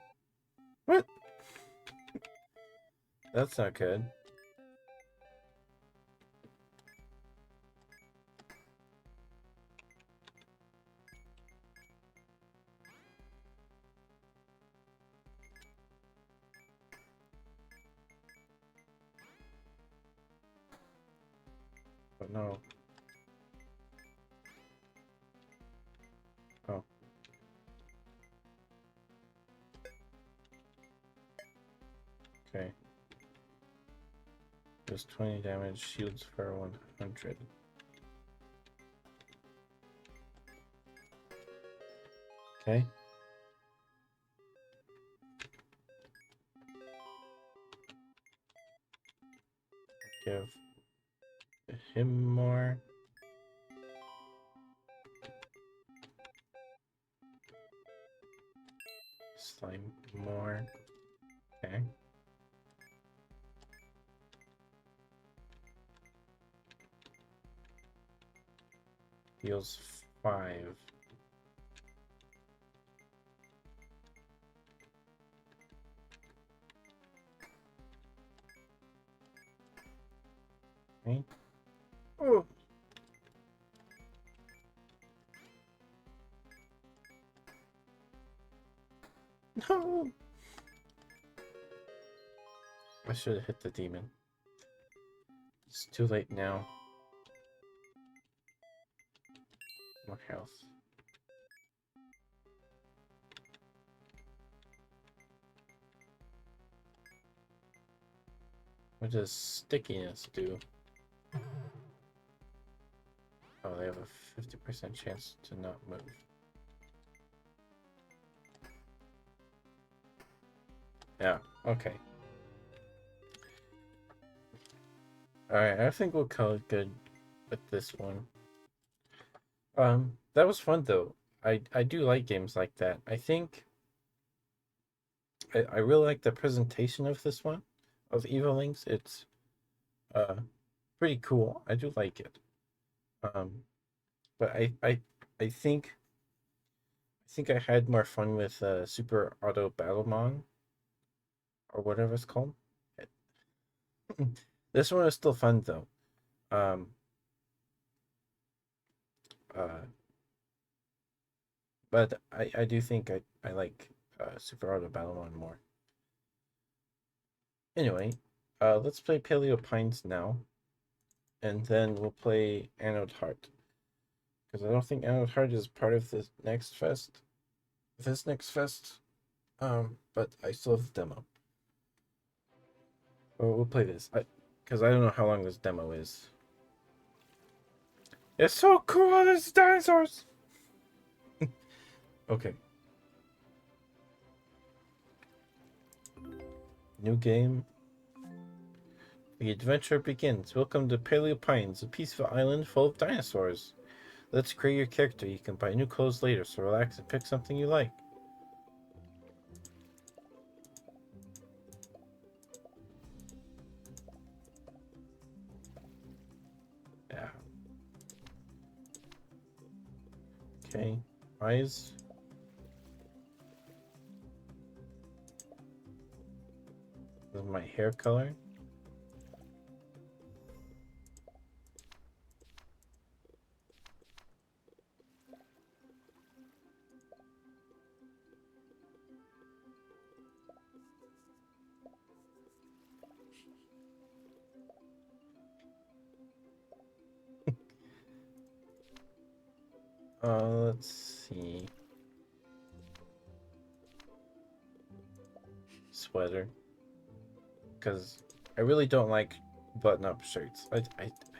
What? That's not good. Oh no. Oh. Okay. Does 20 damage, shields for 100. Okay. Give him more. Slime more. Okay. Heals 5. Okay. Oh. No. I should have hit the demon. It's too late now. More health. What does stickiness do? Oh, they have a 50% chance to not move. Yeah, okay. Alright, I think we'll call it good with this one. That was fun though. I do like games like that. I think I really like the presentation of this one, of Evolings. It's pretty cool. I do like it. But I think I had more fun with Super Auto Battlemon or whatever it's called. This one is still fun though. Um, uh, but I do think I like Super Auto Battlemon more. Anyway, let's play Paleo Pines now, and then we'll play Anode Heart. Because I don't think Anode Heart is part of this next fest. But I still have the demo. We'll play this. Because I don't know how long this demo is. It's so cool, there's dinosaurs! Okay. New game. The adventure begins. Welcome to Paleo Pines, a peaceful island full of dinosaurs. Let's create your character. You can buy new clothes later, so relax and pick something you like. Yeah. Okay. Eyes. This is my hair color. Let's see. Sweater. Because I really don't like button-up shirts. I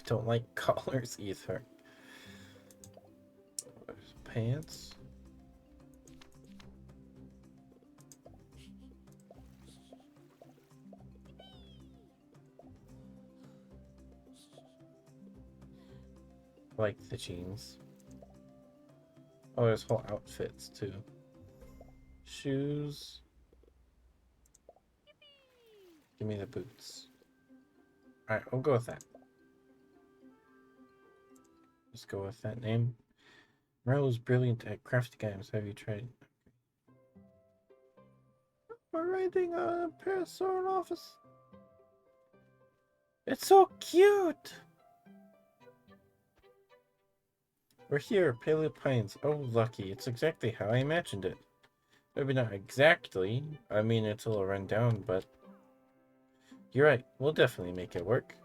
don't like collars either. Pants. I like the jeans. Oh, there's whole outfits too. Shoes. Give me the boots. Alright, we'll go with that. Let's go with that name. Morello is brilliant at crafting games. Have you tried? We're raiding a Parasaur office. It's so cute! We're here, Paleo Pines. Oh, lucky. It's exactly how I imagined it. Maybe not exactly. I mean, it's a little run down, but... You're right. We'll definitely make it work.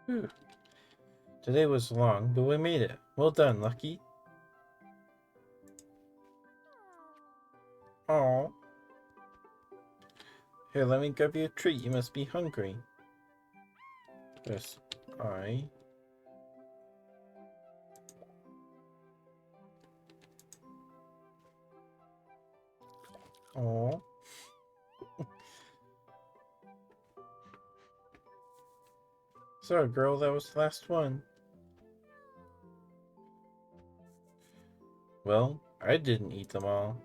Whew. Today was long, but we made it. Well done, Lucky. Aww. Here, let me grab you a treat. You must be hungry. Yes, I. Aww. Sorry, girl, that was the last one. Well, I didn't eat them all.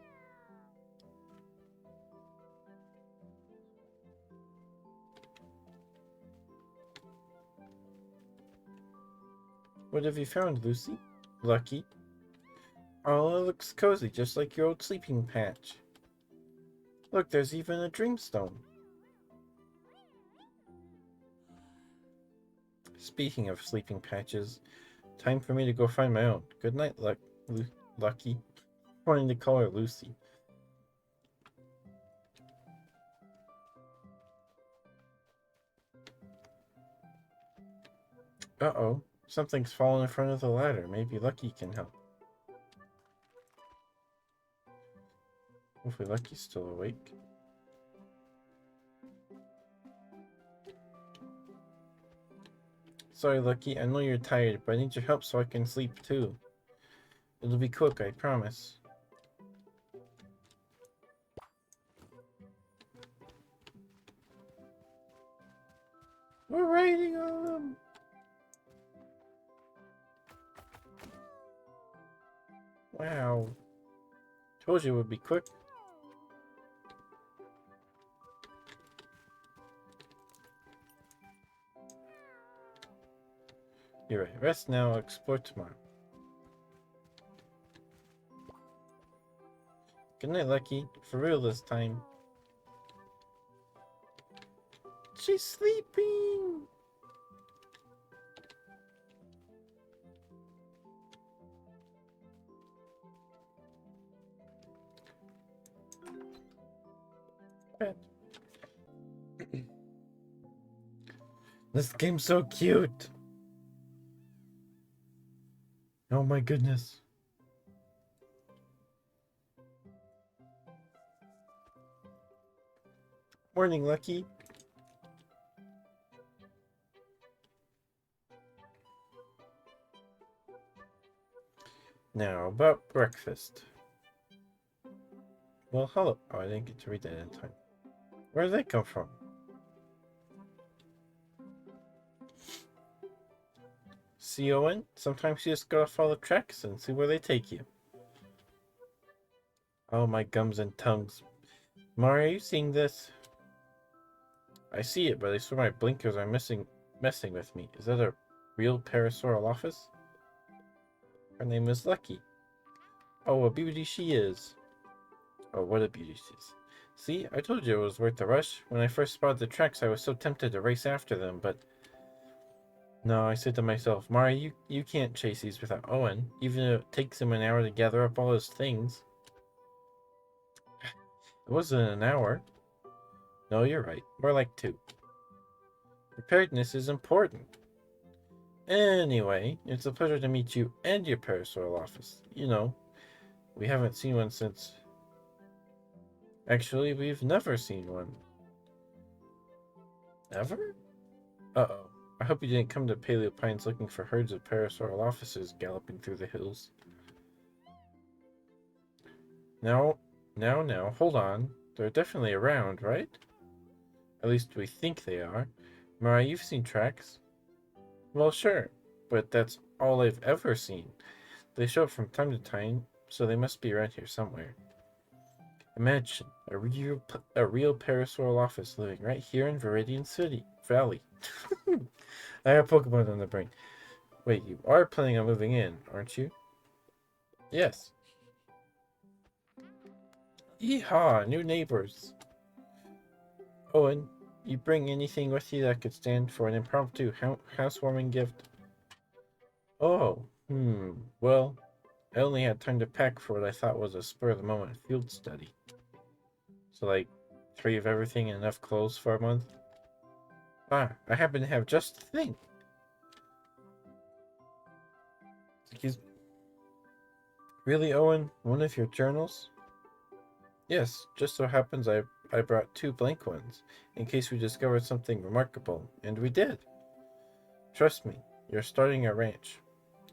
What have you found, Lucy? Lucky. Oh, it looks cozy, just like your old sleeping patch. Look, there's even a dreamstone. Speaking of sleeping patches, time for me to go find my own. Good night, Lucky. Wanting to call her Lucy. Uh-oh. Something's fallen in front of the ladder. Maybe Lucky can help. Hopefully Lucky's still awake. Sorry, Lucky. I know you're tired, but I need your help so I can sleep too. It'll be quick, I promise. We're raiding on them! Wow. Told you it would be quick. You're right. Rest now, explore tomorrow. Good night, Lucky. For real this time. She's sleeping! Bed. This game's so cute. Oh my goodness. Morning, Lucky. Now, about breakfast. Well, hello. Oh, I didn't get to read that in time. Where did that come from? See, Owen? Sometimes you just gotta follow tracks and see where they take you. Oh, my gums and tongues. Mari, are you seeing this? I see it, but I swear my blinkers are messing with me. Is that a real Parasaurolophus? Her name is Lucky. Oh, a beauty she is. Oh, what a beauty she is. See, I told you it was worth the rush. When I first spotted the tracks, I was so tempted to race after them, but... No, I said to myself, Mari, you can't chase these without Owen, even if it takes him an hour to gather up all his things. It wasn't an hour. No, you're right. More like 2. Preparedness is important. Anyway, it's a pleasure to meet you and your Parasaurolophus. You know, we haven't seen one since... Actually, we've never seen one. Ever? Uh-oh. I hope you didn't come to Paleo Pines looking for herds of Parasaurolophuses galloping through the hills. Now, hold on. They're definitely around, right? At least we think they are. Mariah, you've seen tracks? Well, sure, but that's all I've ever seen. They show up from time to time, so they must be around here somewhere. Imagine a real Parasaurolophus living right here in Viridian City Valley. I have Pokemon on the brain. Wait, you are planning on moving in, aren't you? Yes. Yeehaw, new neighbors. Owen, you bring anything with you that could stand for an impromptu housewarming gift? Oh, well, I only had time to pack for what I thought was a spur-of-the-moment field study. So, like, 3 of everything and enough clothes for a month? Ah, I happen to have just the thing. Excuse me. Really, Owen? One of your journals? Yes, just so happens I brought 2 blank ones, in case we discovered something remarkable, and we did. Trust me, you're starting a ranch.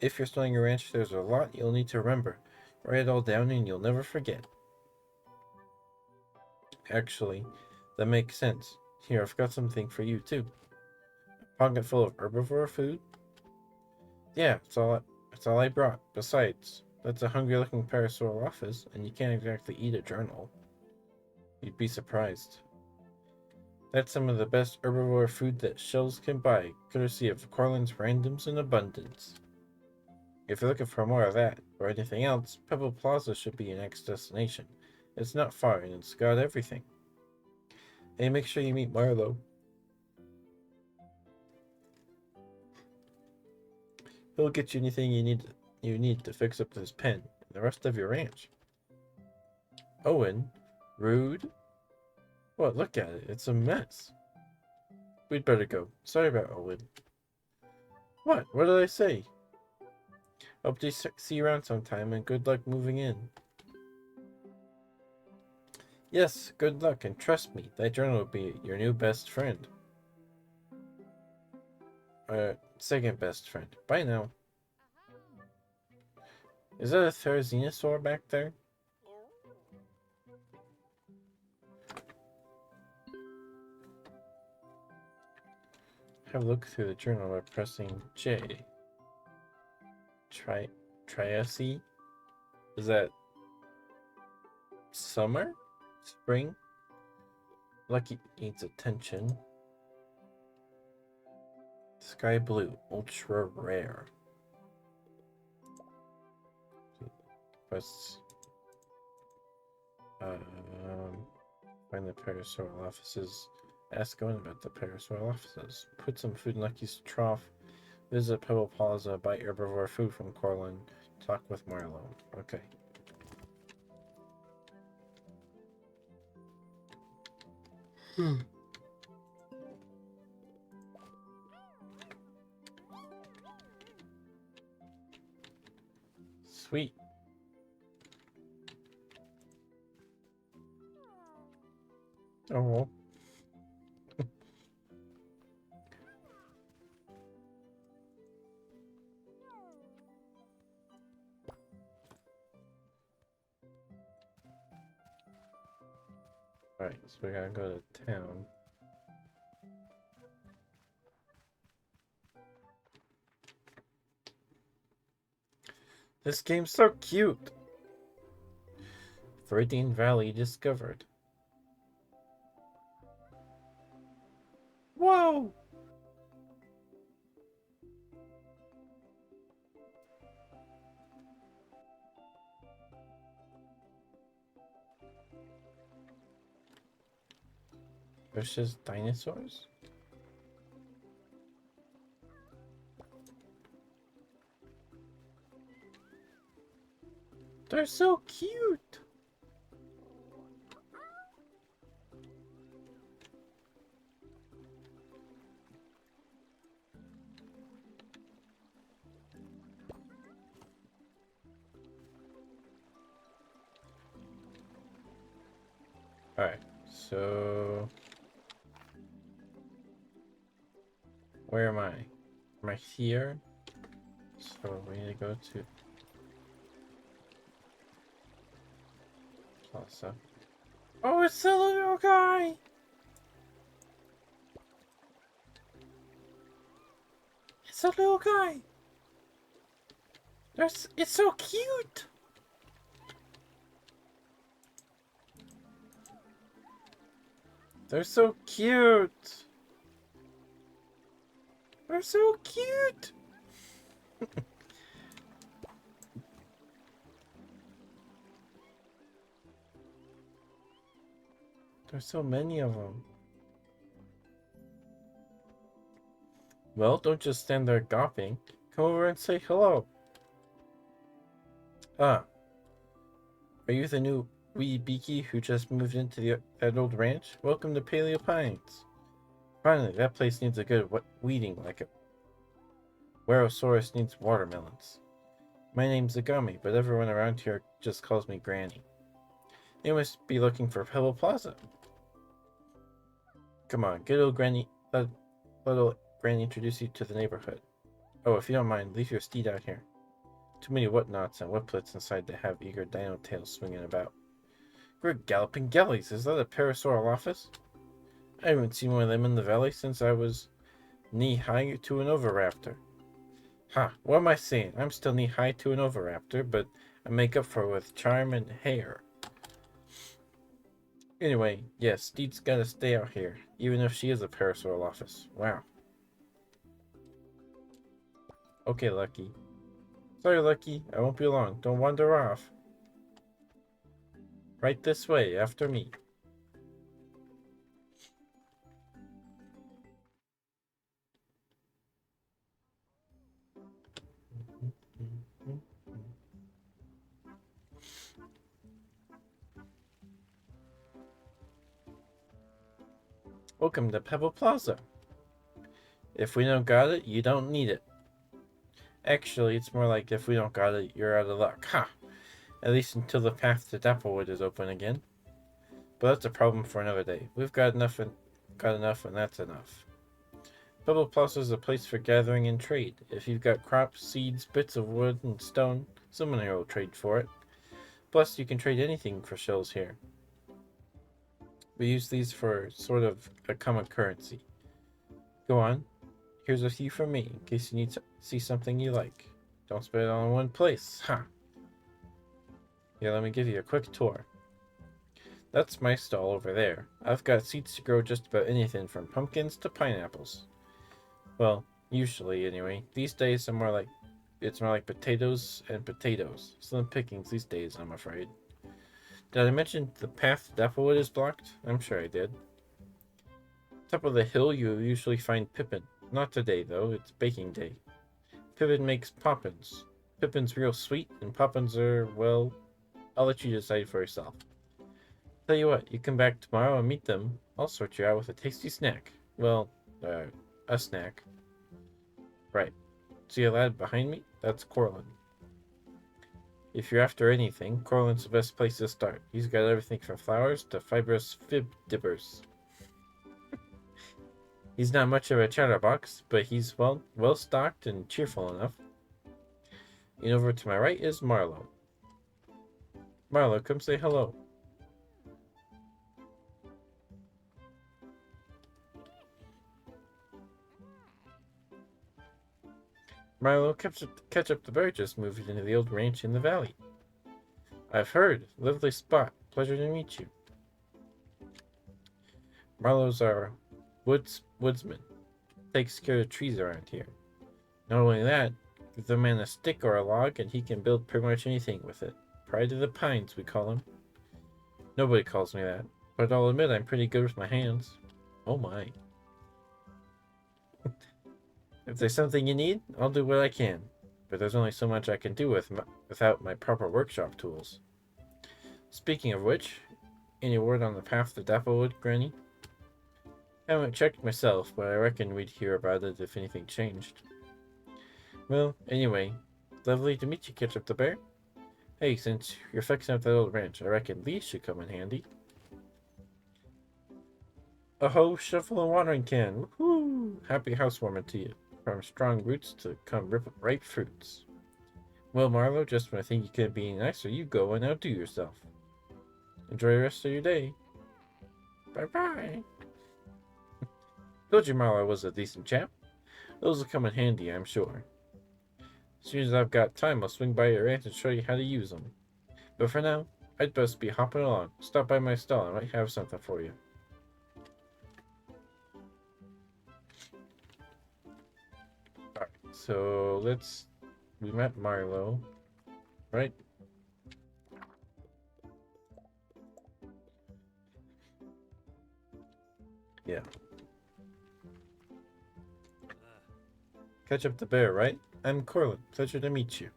If you're starting a ranch, there's a lot you'll need to remember. Write it all down and you'll never forget. Actually, that makes sense. Here, I've got something for you, too. A pocket full of herbivore food? Yeah, that's all I brought. Besides, that's a hungry-looking Parasaurolophus, and you can't exactly eat a journal. You'd be surprised. That's some of the best herbivore food that shells can buy, courtesy of Corlin's Randoms in Abundance. If you're looking for more of that, or anything else, Pebble Plaza should be your next destination. It's not far, and it's got everything. Hey, make sure you meet Marlo. He'll get you anything you need to fix up this pen and the rest of your ranch. Owen? Rude? What, look at it. It's a mess. We'd better go. Sorry about Owen. What? What did I say? Hope to see you around sometime, and good luck moving in. Yes, good luck, and trust me, that journal will be your new best friend. Second best friend. Bye now. Is that a Therizinosaur back there? Have a look through the journal by pressing J. Triaceae? Is that summer? Spring? Lucky needs attention. Sky blue, ultra rare. Press. Find the Parasaurolophuses. Ask Owen about the Parasaurolophuses. Put some food in Lucky's trough. Visit Pebble Plaza. Buy herbivore food from Corlin. Talk with Marlo. Okay. Sweet. Oh well. Alright, so we gotta go to town. This game's so cute! Viridian Valley discovered. Whoa! There's just dinosaurs? They're so cute! Alright, so... where am I? Am I here? So we need to go to... Plaza. Oh, it's the little guy! It's a little guy! It's so cute! They're so cute! They're so cute! There's so many of them. Well, don't just stand there gawping. Come over and say hello. Ah, are you the new wee beaky who just moved into that old ranch? Welcome to Paleo Pines. Finally, that place needs a good weeding like a Werosaurus needs watermelons. My name's Zagami, but everyone around here just calls me Granny. You must be looking for Pebble Plaza. Come on, get old Granny. Let old Granny introduce you to the neighborhood. Oh, if you don't mind, leave your steed out here. Too many whatnots and wetplets inside to have eager dino tails swinging about. We're galloping gellies. Is that a Parasaurolophus? I haven't seen one of them in the valley since I was knee-high to an Oviraptor. Ha, what am I saying? I'm still knee-high to an Oviraptor, but I make up for it with charm and hair. Anyway, yes, Steed's gotta stay out here, even if she is a Parasaurolophus. Wow. Okay, Lucky. Sorry, Lucky, I won't be long. Don't wander off. Right this way, after me. Welcome to Pebble Plaza. If we don't got it, you don't need it. Actually, it's more like if we don't got it, you're out of luck. Ha! At least until the path to Dapplewood is open again. But that's a problem for another day. We've got enough, and that's enough. Pebble Plaza is a place for gathering and trade. If you've got crops, seeds, bits of wood, and stone, someone here will trade for it. Plus, you can trade anything for shells here. We use these for sort of a common currency. Go on. Here's a few from me, in case you need to see something you like. Don't spend it all in one place. Ha! Here, let me give you a quick tour. That's my stall over there. I've got seeds to grow just about anything from pumpkins to pineapples. Well, usually anyway. These days it's more like potatoes and potatoes. Slim pickings these days, I'm afraid. Did I mention the path to Dapplewood is blocked? I'm sure I did. Top of the hill you usually find Pippin. Not today though, it's baking day. Pippin makes poppins. Pippin's real sweet and poppins are, well, I'll let you decide for yourself. Tell you what, you come back tomorrow and meet them. I'll sort you out with a tasty snack. Well, a snack. Right. See a lad behind me? That's Corlin. If you're after anything, Corlin's the best place to start. He's got everything from flowers to fibrous fib dippers. He's not much of a chatterbox, but he's well stocked and cheerful enough. And over to my right is Marlowe. Marlowe, come say hello. Marlowe, catch up the bear just moved into the old ranch in the valley. I've heard. Lovely spot. Pleasure to meet you. Marlowe's our woodsman. Takes care of trees around here. Not only that, give the man a stick or a log and he can build pretty much anything with it. Pride of the Pines, we call him. Nobody calls me that, but I'll admit I'm pretty good with my hands. Oh my. If there's something you need, I'll do what I can. But there's only so much I can do without my proper workshop tools. Speaking of which, any word on the path to Dapplewood, Granny? Haven't checked myself, but I reckon we'd hear about it if anything changed. Well, anyway, lovely to meet you, Ketchup the Bear. Hey, since you're fixing up that old ranch, I reckon these should come in handy. A hoe, shovel, and watering can. Woohoo! Happy housewarming to you. From strong roots to come ripe fruits. Well, Marlowe, just when I think you couldn't be any nicer, you go and outdo yourself. Enjoy the rest of your day. Bye-bye. Told you Marlowe was a decent chap. Those will come in handy, I'm sure. As soon as I've got time, I'll swing by your ranch and show you how to use them. But for now, I'd best be hopping along. Stop by my stall, I might have something for you. Alright, so we met Marlowe, right? Yeah. Catch up the bear, right? I'm Corlin. Pleasure to meet you.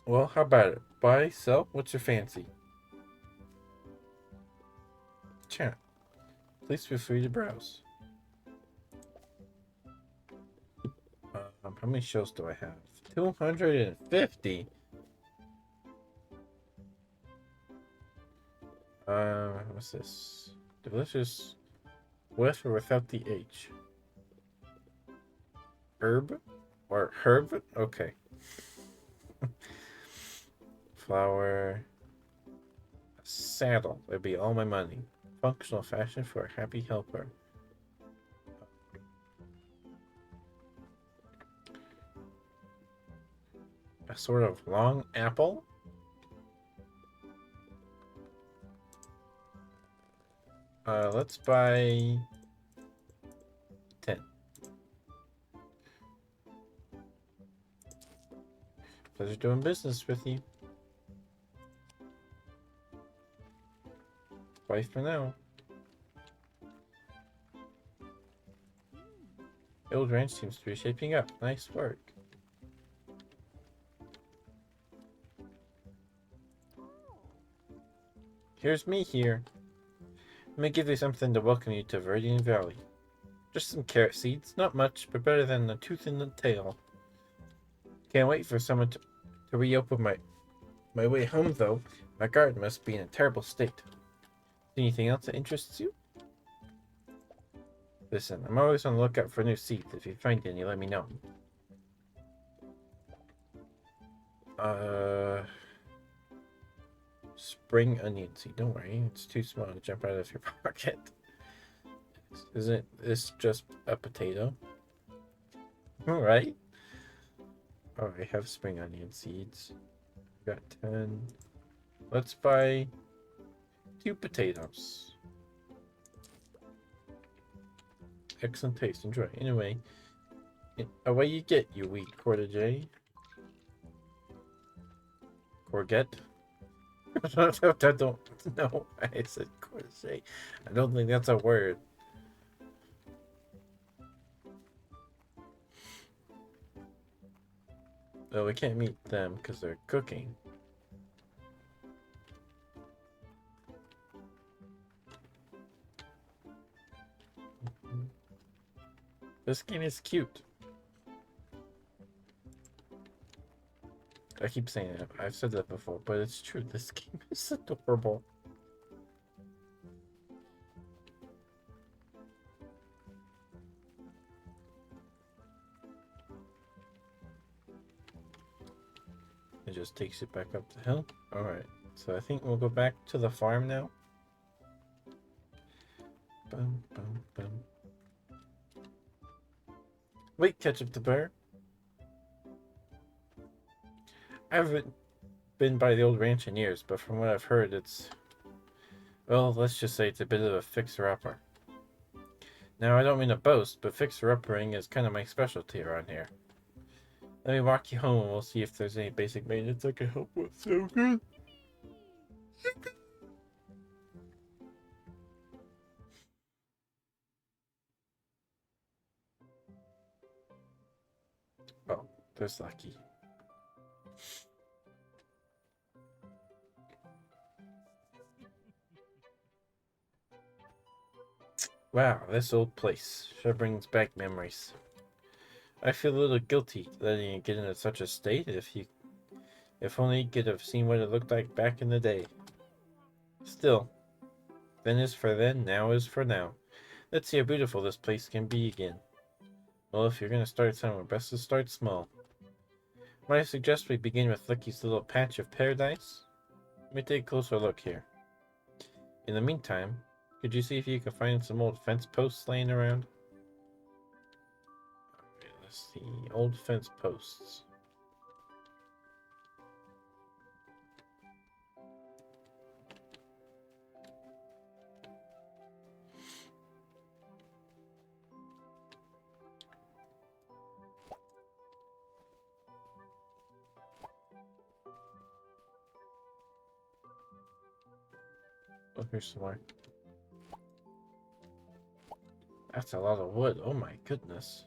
Well, how about it? Buy, sell? What's your fancy? Chat. Please feel free to browse. How many shells do I have? 250? What's this? Delicious with or without the H? Herb? Or herb? Okay. Flower. A saddle. That'd be all my money. Functional fashion for a happy helper. A sort of long apple? Let's buy 10. Pleasure doing business with you. Bye for now. The old ranch seems to be shaping up. Nice work. Here's me here. Let me give you something to welcome you to Viridian Valley. Just some carrot seeds. Not much, but better than a tooth in the tail. Can't wait for someone to reopen my way home, though. My garden must be in a terrible state. Anything else that interests you? Listen, I'm always on the lookout for new seeds. If you find any, let me know. Spring onion seed. Don't worry, it's too small to jump out of your pocket. Isn't this just a potato? Alright. Oh, I have spring onion seeds. Got 10. Let's buy 2 potatoes. Excellent taste. Enjoy. Anyway, away you get, you wheat courgette. Courgette. I don't know. I said courgette. I don't think that's a word. Oh, we can't meet them because they're cooking. This game is cute. I keep saying it. I've said that before, but it's true. This game is adorable. It just takes it back up the hill. Alright, so I think we'll go back to the farm now. Boom, boom, boom. Wait, Ketchup the bear. I haven't been by the old ranch in years, but from what I've heard, it's... well, let's just say it's a bit of a fixer-upper. Now, I don't mean to boast, but fixer-uppering is kind of my specialty around here. Let me walk you home and we'll see if there's any basic maintenance I can help with. So good. Oh, there's Lucky. Wow, this old place sure brings back memories. I feel a little guilty letting you get into such a state. If only you could have seen what it looked like back in the day. Still, then is for then, now is for now. Let's see how beautiful this place can be again. Well, if you're gonna start somewhere, best to start small. Might I suggest we begin with Lucky's little patch of paradise? Let me take a closer look here. In the meantime, could you see if you can find some old fence posts laying around? Okay, let's see. Old fence posts. Oh, here's some more. That's a lot of wood. Oh my goodness.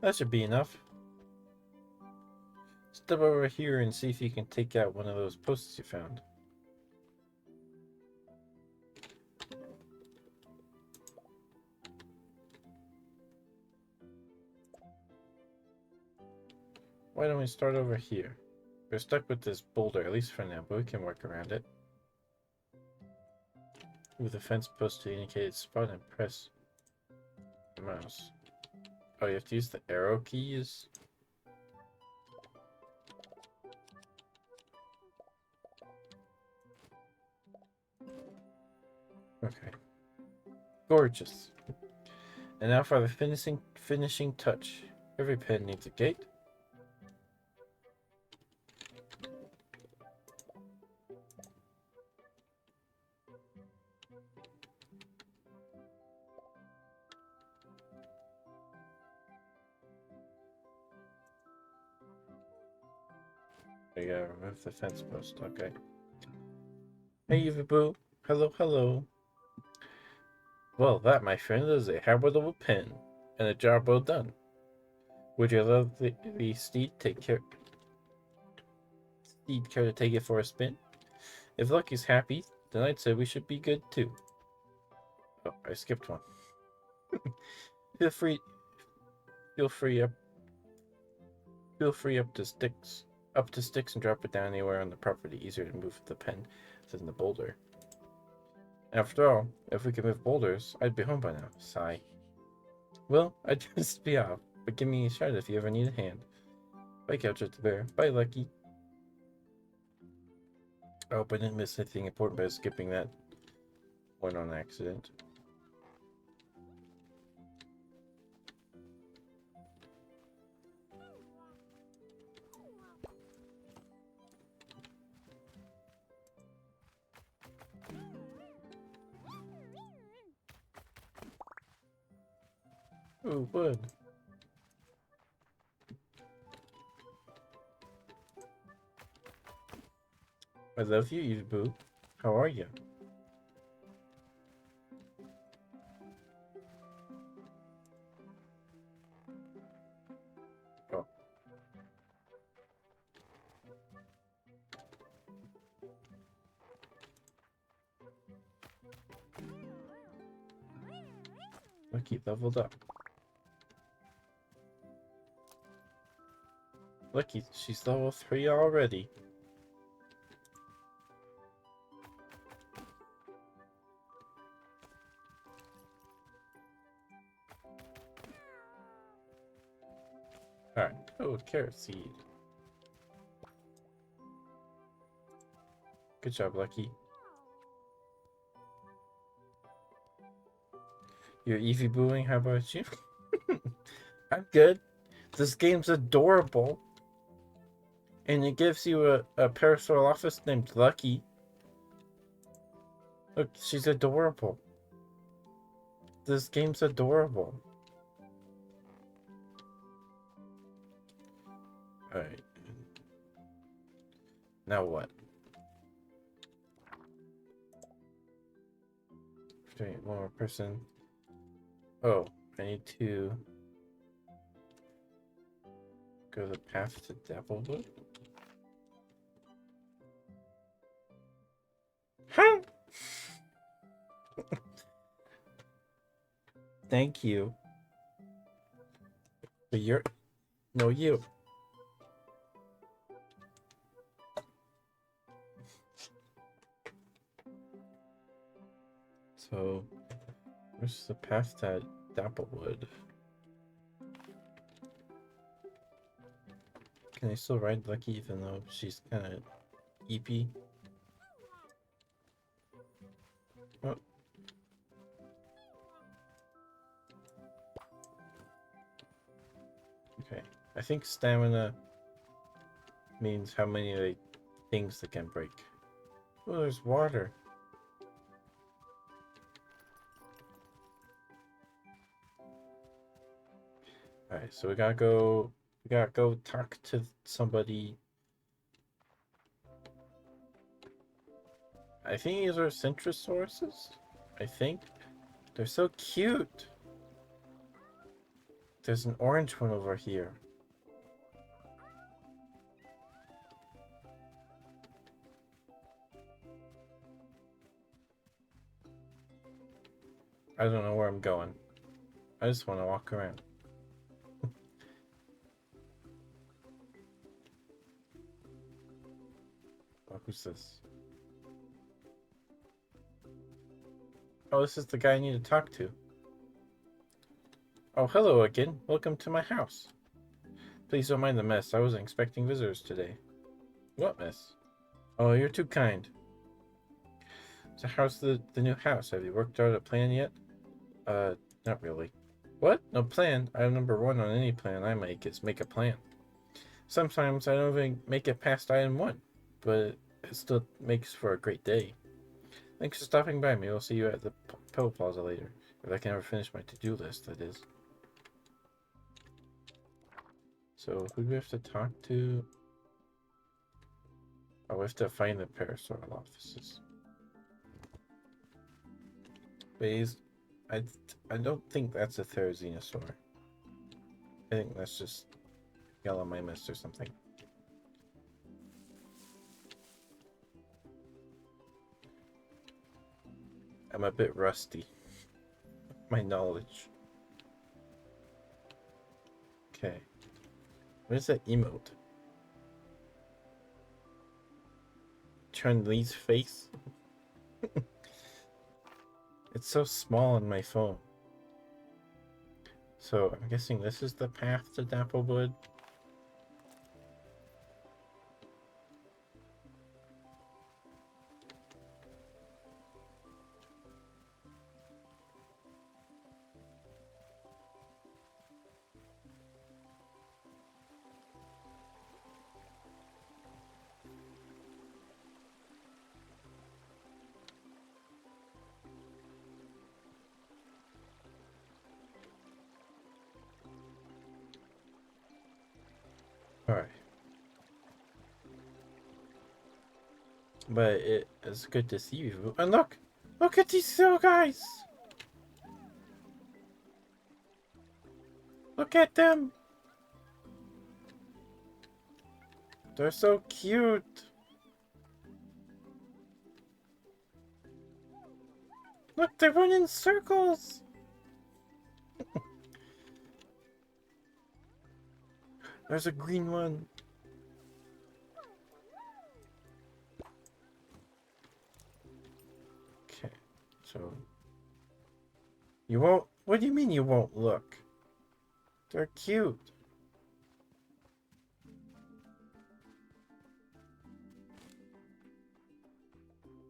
That should be enough. Step over here and see if you can take out one of those posts you found. Why don't we start over here? We're stuck with this boulder, at least for now, but we can work around it. Move the fence post to the indicated spot and press the mouse. Oh, you have to use the arrow keys? Okay. Gorgeous. And now for the finishing touch. Every pen needs a gate. You gotta remove the fence post, okay. Hey, Boo. Hello, hello. Well, that, my friend, is a habitable pen, and a job well done. Would you allow the steed care to take it for a spin? If Lucky's happy, then I'd say we should be good too. Oh, I skipped one. Feel free up to sticks and drop it down anywhere on the property. Easier to move the pen than the boulder. After all, if we could move boulders, I'd be home by now. Sigh. Well, I'd just be off, but give me a shout if you ever need a hand. Bye, Couch the Bear. Bye, Lucky. I hope I didn't miss anything important by skipping that one on accident. Oh, wood. I love you, Boo. How are you? Oh. Lucky leveled up. Lucky, she's level 3 already. Alright. Oh, carrot seed. Good job, Lucky. You're Eevee booing, how about you? I'm good. This game's adorable. And it gives you a Parasaurolophus named Lucky. Look, she's adorable. This game's adorable. Alright. Now what? Okay, one more person. Oh, I need to go the path to Dapplewood. Huh? Thank you. But you're... No, you. So, where's the path to Dapplewood? Can I still ride Lucky even though she's kind of EP? Oh. Okay, I think stamina means how many like, things that can break. Oh, there's water. Alright, so we gotta go talk to somebody. I think these are Centrosauruses. I think. They're so cute. There's an orange one over here. I don't know where I'm going. I just want to walk around. Oh, who's this? Oh, this is the guy I need to talk to. Oh, hello again. Welcome to my house. Please don't mind the mess. I wasn't expecting visitors today. What mess? Oh, you're too kind. So how's the new house? Have you worked out a plan yet? Not really. What? No plan? Item number 1 on any plan I make is make a plan. Sometimes I don't even make it past item 1, but it still makes for a great day. Thanks for stopping by. Maybe I'll see you at the Pebble Plaza later. If I can ever finish my to-do list, that is. So, who do we have to talk to? Oh, we have to find the Parasaurolophuses. But I don't think that's a Therizinosaur. I think that's just Gallimimus or something. I'm a bit rusty. My knowledge. Okay. What is that emote? Chun-Li's face? It's so small on my phone. So, I'm guessing this is the path to Dapplewood. Alright. But it's good to see you. And look! Look at these little guys! Look at them! They're so cute! Look, they run in circles! There's a green one. Okay, so you won't. What do you mean you won't look? They're cute.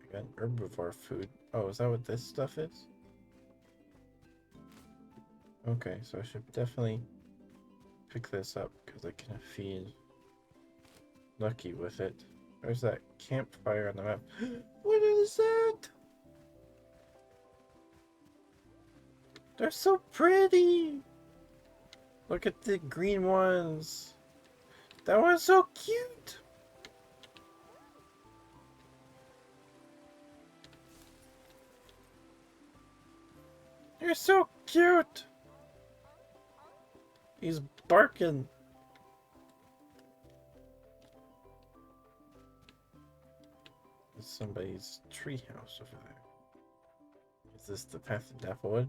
I got herbivore food. Oh, is that what this stuff is? Okay, so I should definitely pick this up because I can feed Lucky with it. There's that campfire on the map. What is that? They're so pretty. Look at the green ones. That one's so cute. You're so cute. He's barking. There's somebody's treehouse over there. Is this the path to Dapplewood?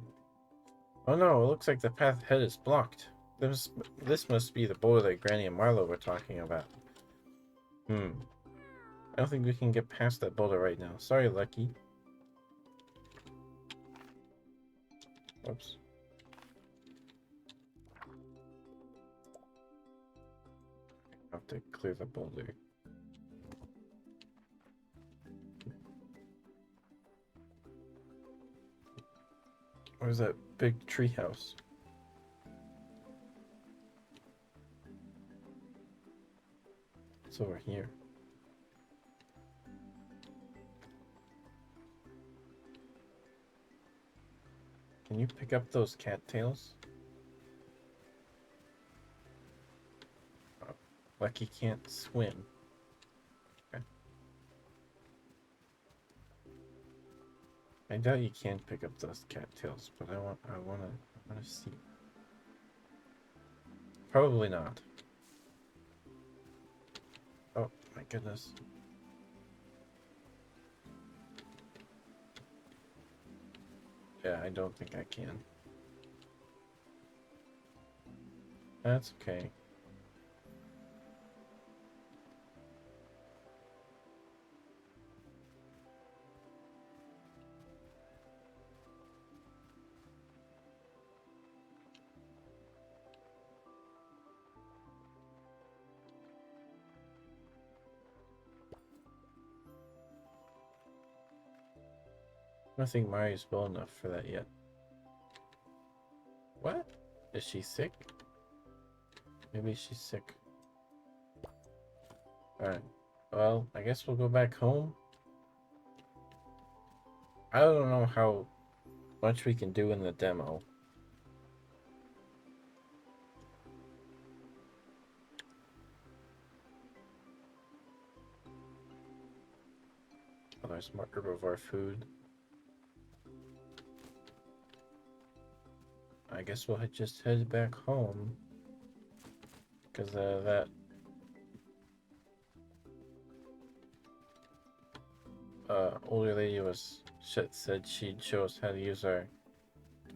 Oh no, it looks like the path ahead is blocked. This must be the boulder that Granny and Marlo were talking about. I don't think we can get past that boulder right now. Sorry, Lucky. Whoops. I have to clear the boulder. Where's that big tree house? It's over here. Can you pick up those cattails? Oh, Lucky can't swim. Okay. I doubt you can pick up those cattails, but I wanna see. Probably not. Oh my goodness. Yeah, I don't think I can. That's okay. I don't think Mari's well enough for that yet. What? Is she sick? Maybe she's sick. Alright. Well, I guess we'll go back home. I don't know how much we can do in the demo. Oh, there's more herbivore food. I guess we'll just head back home. Because that older lady said she'd show us how to use our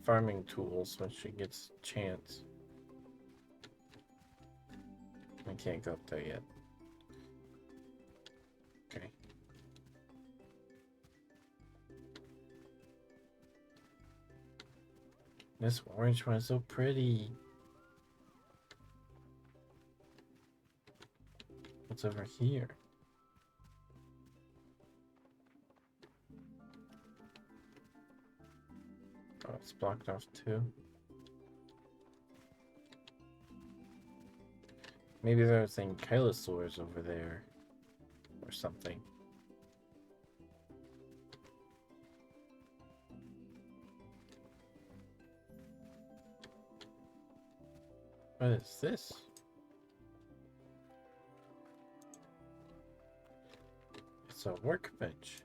farming tools when she gets a chance. I can't go up there yet. Okay. This orange one is so pretty. What's over here? Oh, it's blocked off too. Maybe there's ankylosaurs over there. Or something. What is this? It's a workbench.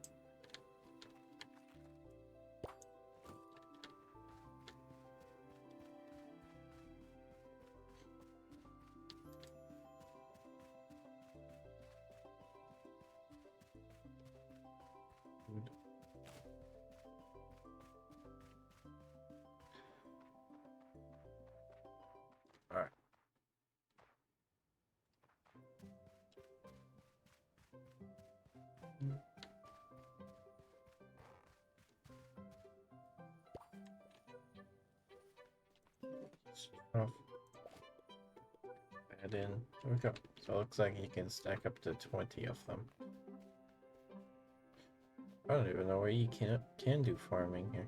Alright. Oh. Add in. There we go. So it looks like you can stack up to 20 of them. I don't even know where you can do farming here.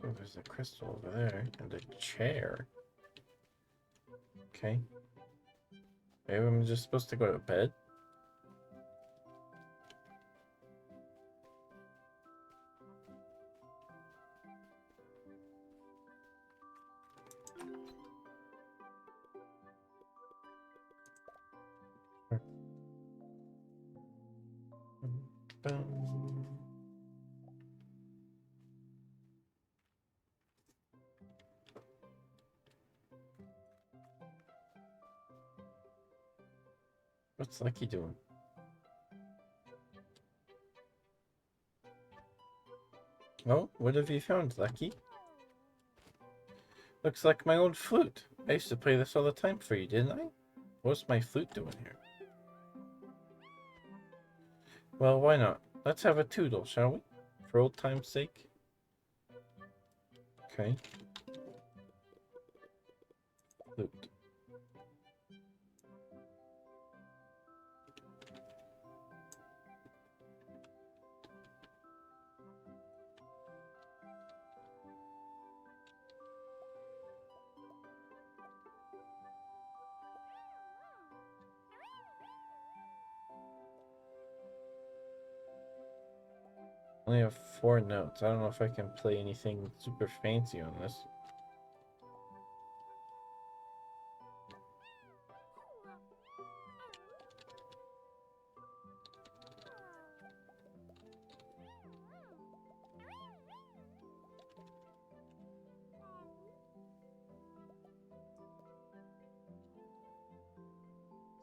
Oh, there's a crystal over there and a chair. Okay. Maybe I'm just supposed to go to bed? What's Lucky doing? Oh, what have you found, Lucky? Looks like my old flute. I used to play this all the time for you, didn't I? What's my flute doing here? Well, why not? Let's have a toodle, shall we? For old time's sake. Okay. Flute. I only have 4 notes. I don't know if I can play anything super fancy on this.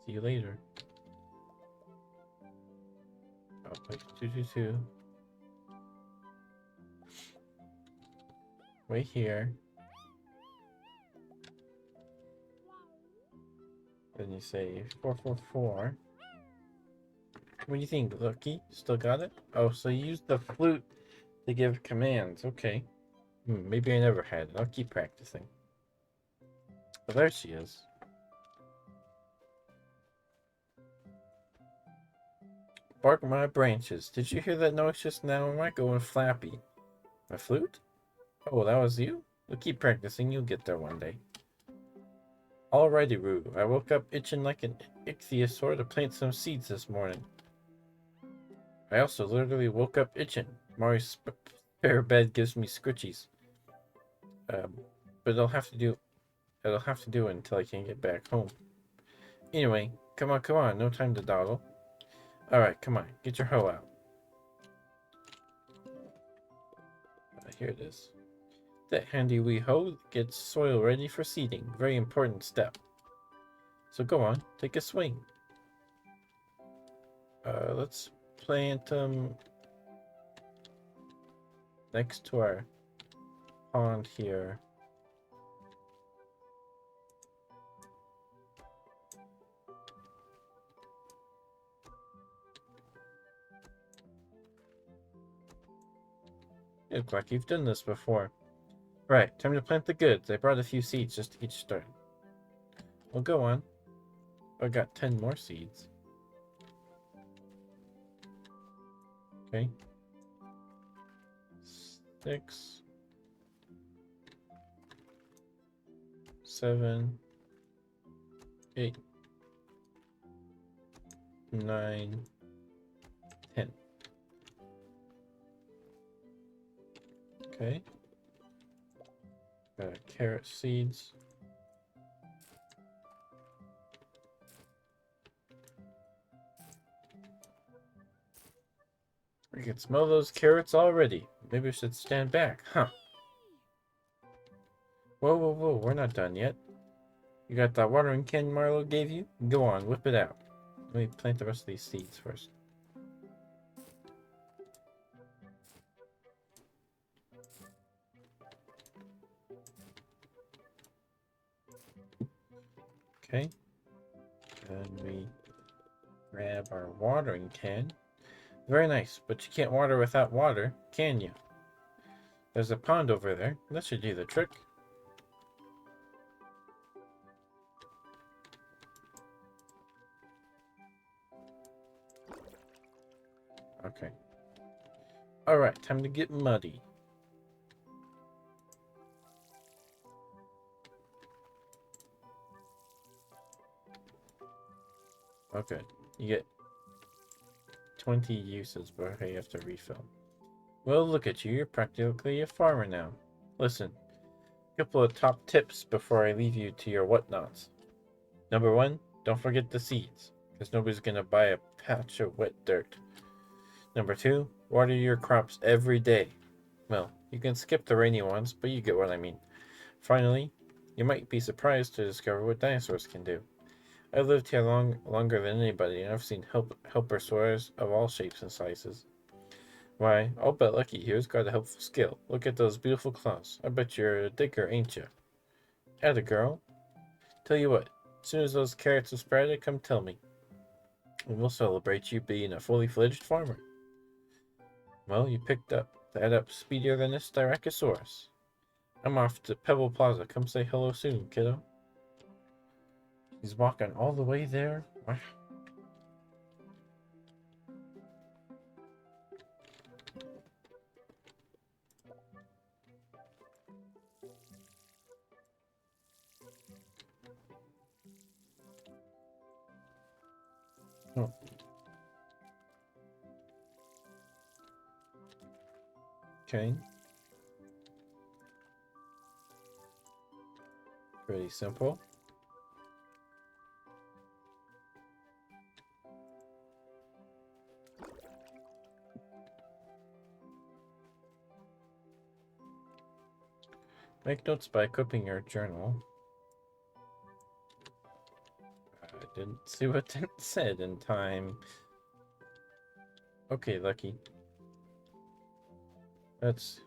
See you later. I'll play 222. Right here. Then you say 444. What do you think, Lucky? Still got it? Oh, so you used the flute to give commands. Okay. Maybe I never had it. I'll keep practicing. Oh, there she is. Bark my branches. Did you hear that noise just now? Am I going flappy? My flute? Oh, that was you? We'll keep practicing. You'll get there one day. Alrighty, Roo. I woke up itching like an ichthyosaur to plant some seeds this morning. I also literally woke up itching. Mari's spare bed gives me scritchies. But it'll have to do until I can get back home. Anyway, come on. No time to dawdle. Alright, come on. Get your hoe out. Here it is. That handy wee hoe gets soil ready for seeding. Very important step. So go on, take a swing. Let's plant them next to our pond here. You look like you've done this before. Right, time to plant the goods. I brought a few seeds just to get you started. Well, go on. I got 10 more seeds. Okay. 6, 7, 8, 9, 10. Okay. Got carrot seeds. I can smell those carrots already. Maybe I should stand back, huh? Whoa, we're not done yet. You got that watering can Marlo gave you? Go on, whip it out. Let me plant the rest of these seeds first. Okay. And we grab our watering can. Very nice, but you can't water without water, can you? There's a pond over there. That should do the trick. Okay. Alright, time to get muddy. Okay, you get 20 uses, but you have to refill. Well, look at you. You're practically a farmer now. Listen, a couple of top tips before I leave you to your whatnots. Number one, don't forget the seeds, because nobody's going to buy a patch of wet dirt. Number two, water your crops every day. Well, you can skip the rainy ones, but you get what I mean. Finally, you might be surprised to discover what dinosaurs can do. I've lived here longer than anybody, and I've seen helpersaurs of all shapes and sizes. Why, I'll bet Lucky here's got a helpful skill. Look at those beautiful claws. I bet you're a digger, ain't you? Atta girl. Tell you what, as soon as those carrots are sprouted, come tell me. And we'll celebrate you being a fully fledged farmer. Well, you picked that up speedier than this Styracosaurus. I'm off to Pebble Plaza. Come say hello soon, kiddo. He's walking all the way there? Wow. Oh. Okay. Pretty simple. Make notes by equipping your journal. I didn't see what it said in time. Okay, Lucky. Let's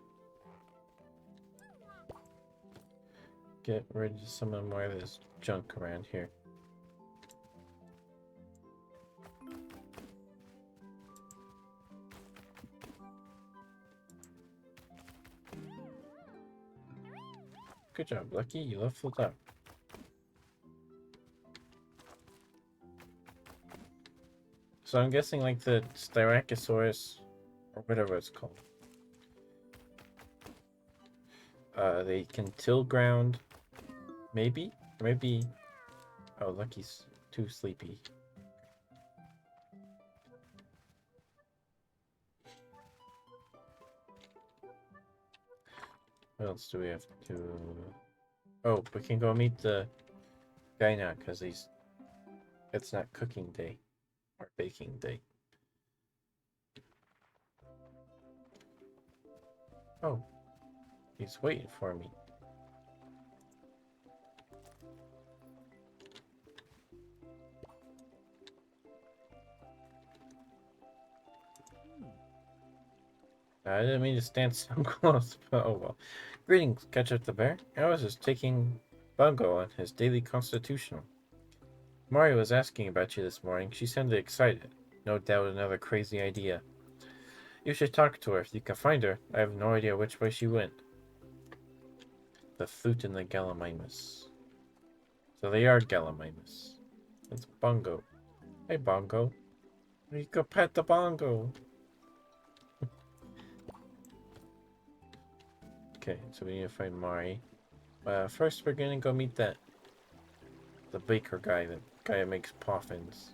get rid of some of more of this junk around here. Good job, Lucky. You leveled up. So I'm guessing like the Styracosaurus, or whatever it's called. They can till ground. Maybe? Or maybe... Oh, Lucky's too sleepy. What else do we have to... Oh, we can go meet the guy now, because it's not cooking day. Or baking day. Oh. He's waiting for me. I didn't mean to stand so close, but oh well. Greetings, Ketchup the Bear. I was just taking Bungo on his daily constitutional. Mari was asking about you this morning. She sounded excited. No doubt another crazy idea. You should talk to her if you can find her. I have no idea which way she went. The flute and the Gallimimus. So they are Gallimimus. It's Bongo. Hey, Bongo. You go pet the Bongo. Okay, so we need to find Mari. First we're gonna go meet the baker guy, the guy that makes poffins.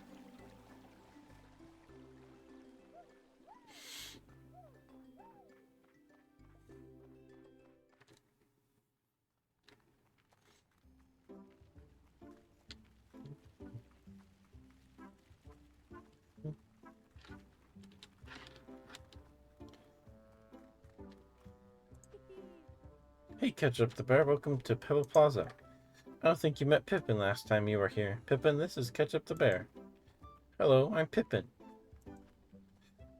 Hey, Ketchup the Bear, welcome to Pebble Plaza. I don't think you met Pippin last time you were here. Pippin, this is Ketchup the Bear. Hello, I'm Pippin.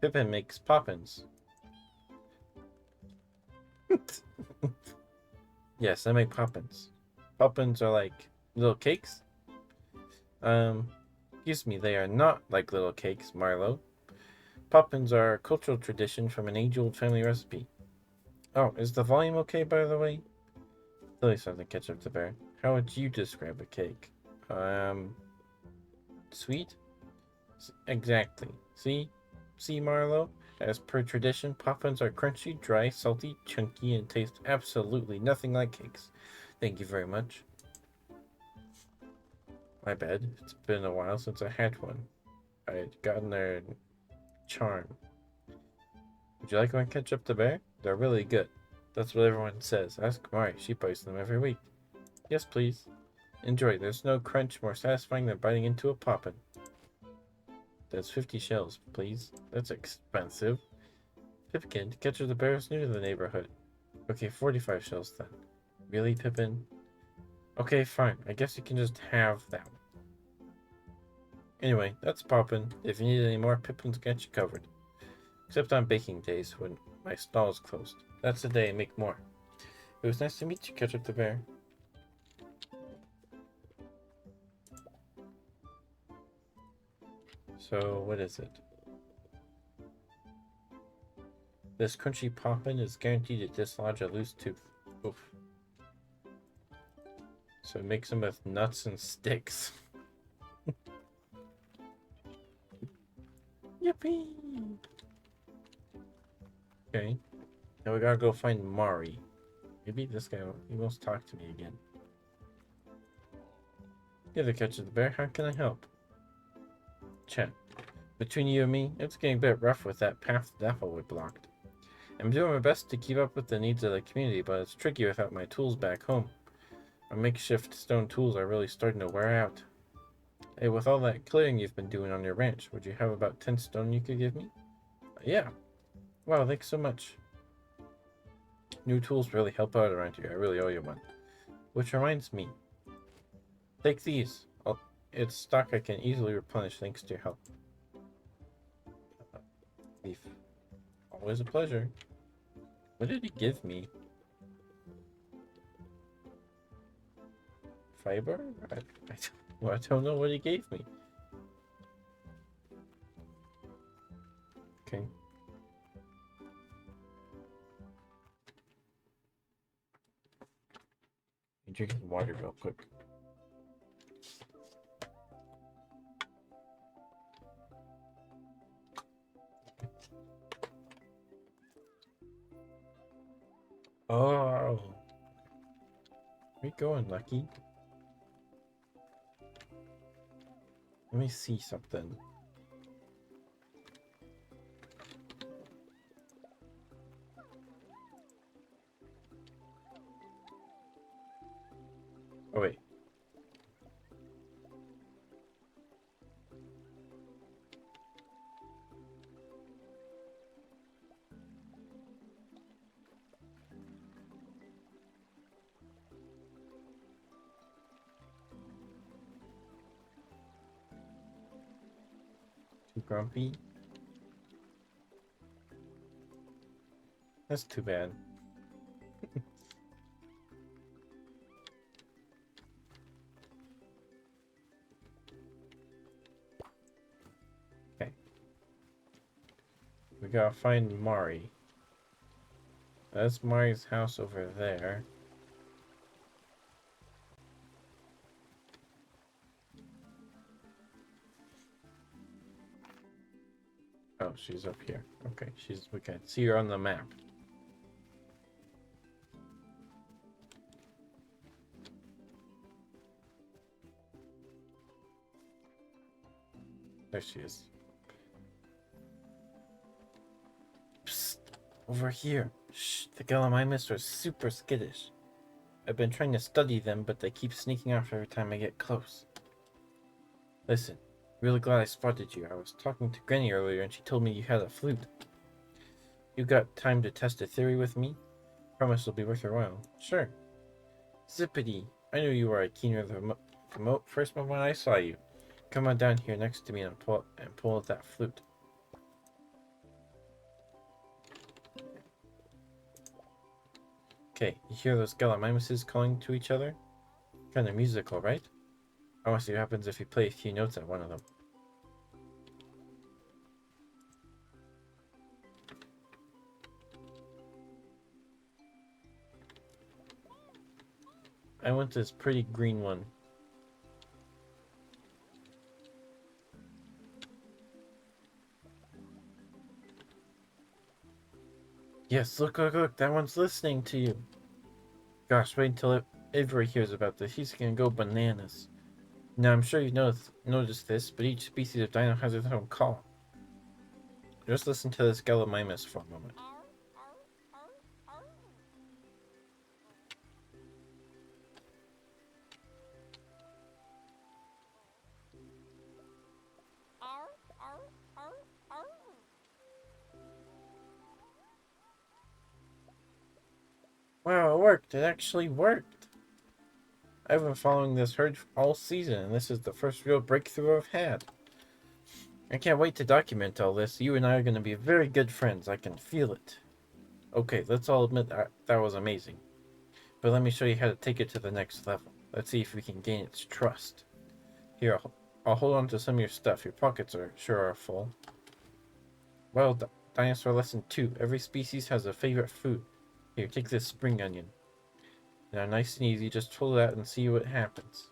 Pippin makes poppins. Yes, I make poppins. Poppins are like little cakes. Excuse me, they are not like little cakes, Marlowe. Poppins are a cultural tradition from an age-old family recipe. Oh, is the volume okay, by the way? Lily started to catch up to Bear. How would you describe a cake? Sweet? Exactly. See, Marlowe? As per tradition, poppins are crunchy, dry, salty, chunky, and taste absolutely nothing like cakes. Thank you very much. My bad. It's been a while since I had one. I had gotten their charm. Would you like one ketchup to bear? They're really good. That's what everyone says. Ask Mari. She buys them every week. Yes, please. Enjoy. There's no crunch more satisfying than biting into a poppin. That's 50 shells, please. That's expensive. Pipkin, Catcher the Bear is new to the neighborhood. Okay, 45 shells then. Really, Pippin? Okay, fine. I guess you can just have that one. Anyway, that's poppin'. If you need any more, Pippin's got you covered. Except on baking days when my stall's closed. That's the day I make more. It was nice to meet you, Catcher the Bear. So, what is it? This crunchy poppin' is guaranteed to dislodge a loose tooth. Oof. So mix them with nuts and sticks. Yippee! Okay. Now we gotta go find Mari. Maybe this guy, he wants to talk to me again. You're the Catcher the Bear. How can I help? Chat. Between you and me, it's getting a bit rough with that path to Applewood blocked. I'm doing my best to keep up with the needs of the community, but it's tricky without my tools back home. My makeshift stone tools are really starting to wear out. Hey, with all that clearing you've been doing on your ranch, would you have about 10 stone you could give me? Yeah. Wow, thanks so much. New tools really help out around here. I really owe you one. Which reminds me. Take these. It's stock I can easily replenish thanks to your help. Leaf. Always a pleasure. What did he give me? Fiber? I don't know what he gave me. Okay. I'm drinking water real quick. Oh. Where you going, Lucky? Let me see something. Oh, wait. Too grumpy? That's too bad. Okay. We gotta find Mari. That's Mari's house over there. Oh, she's up here. Okay, we can see her on the map. There she is. Psst, over here. Shh, the Gallimimus are super skittish. I've been trying to study them, but they keep sneaking off every time I get close. Listen, really glad I spotted you. I was talking to Granny earlier and she told me you had a flute. You got time to test a theory with me? Promise it'll be worth your while. Sure. Zippity! I knew you were a keener the first moment I saw you. Come on down here next to me and pull out that flute. Okay, you hear those Gallimimuses calling to each other? Kind of musical, right? I want to see what happens if you play a few notes at one of them. I want this pretty green one. Yes, look, look, look, that one's listening to you. Gosh, wait until Avery hears about this. He's gonna go bananas. Now, I'm sure you've noticed this, but each species of dino has its own call. Just listen to this Gallimimus for a moment. Wow, it worked. It actually worked. I've been following this herd all season, and this is the first real breakthrough I've had. I can't wait to document all this. You and I are going to be very good friends. I can feel it. Okay, let's all admit that was amazing. But let me show you how to take it to the next level. Let's see if we can gain its trust. Here, I'll hold on to some of your stuff. Your pockets are full. Well, dinosaur lesson 2. Every species has a favorite food. Here, take this spring onion. Now, nice and easy, just pull it out and see what happens.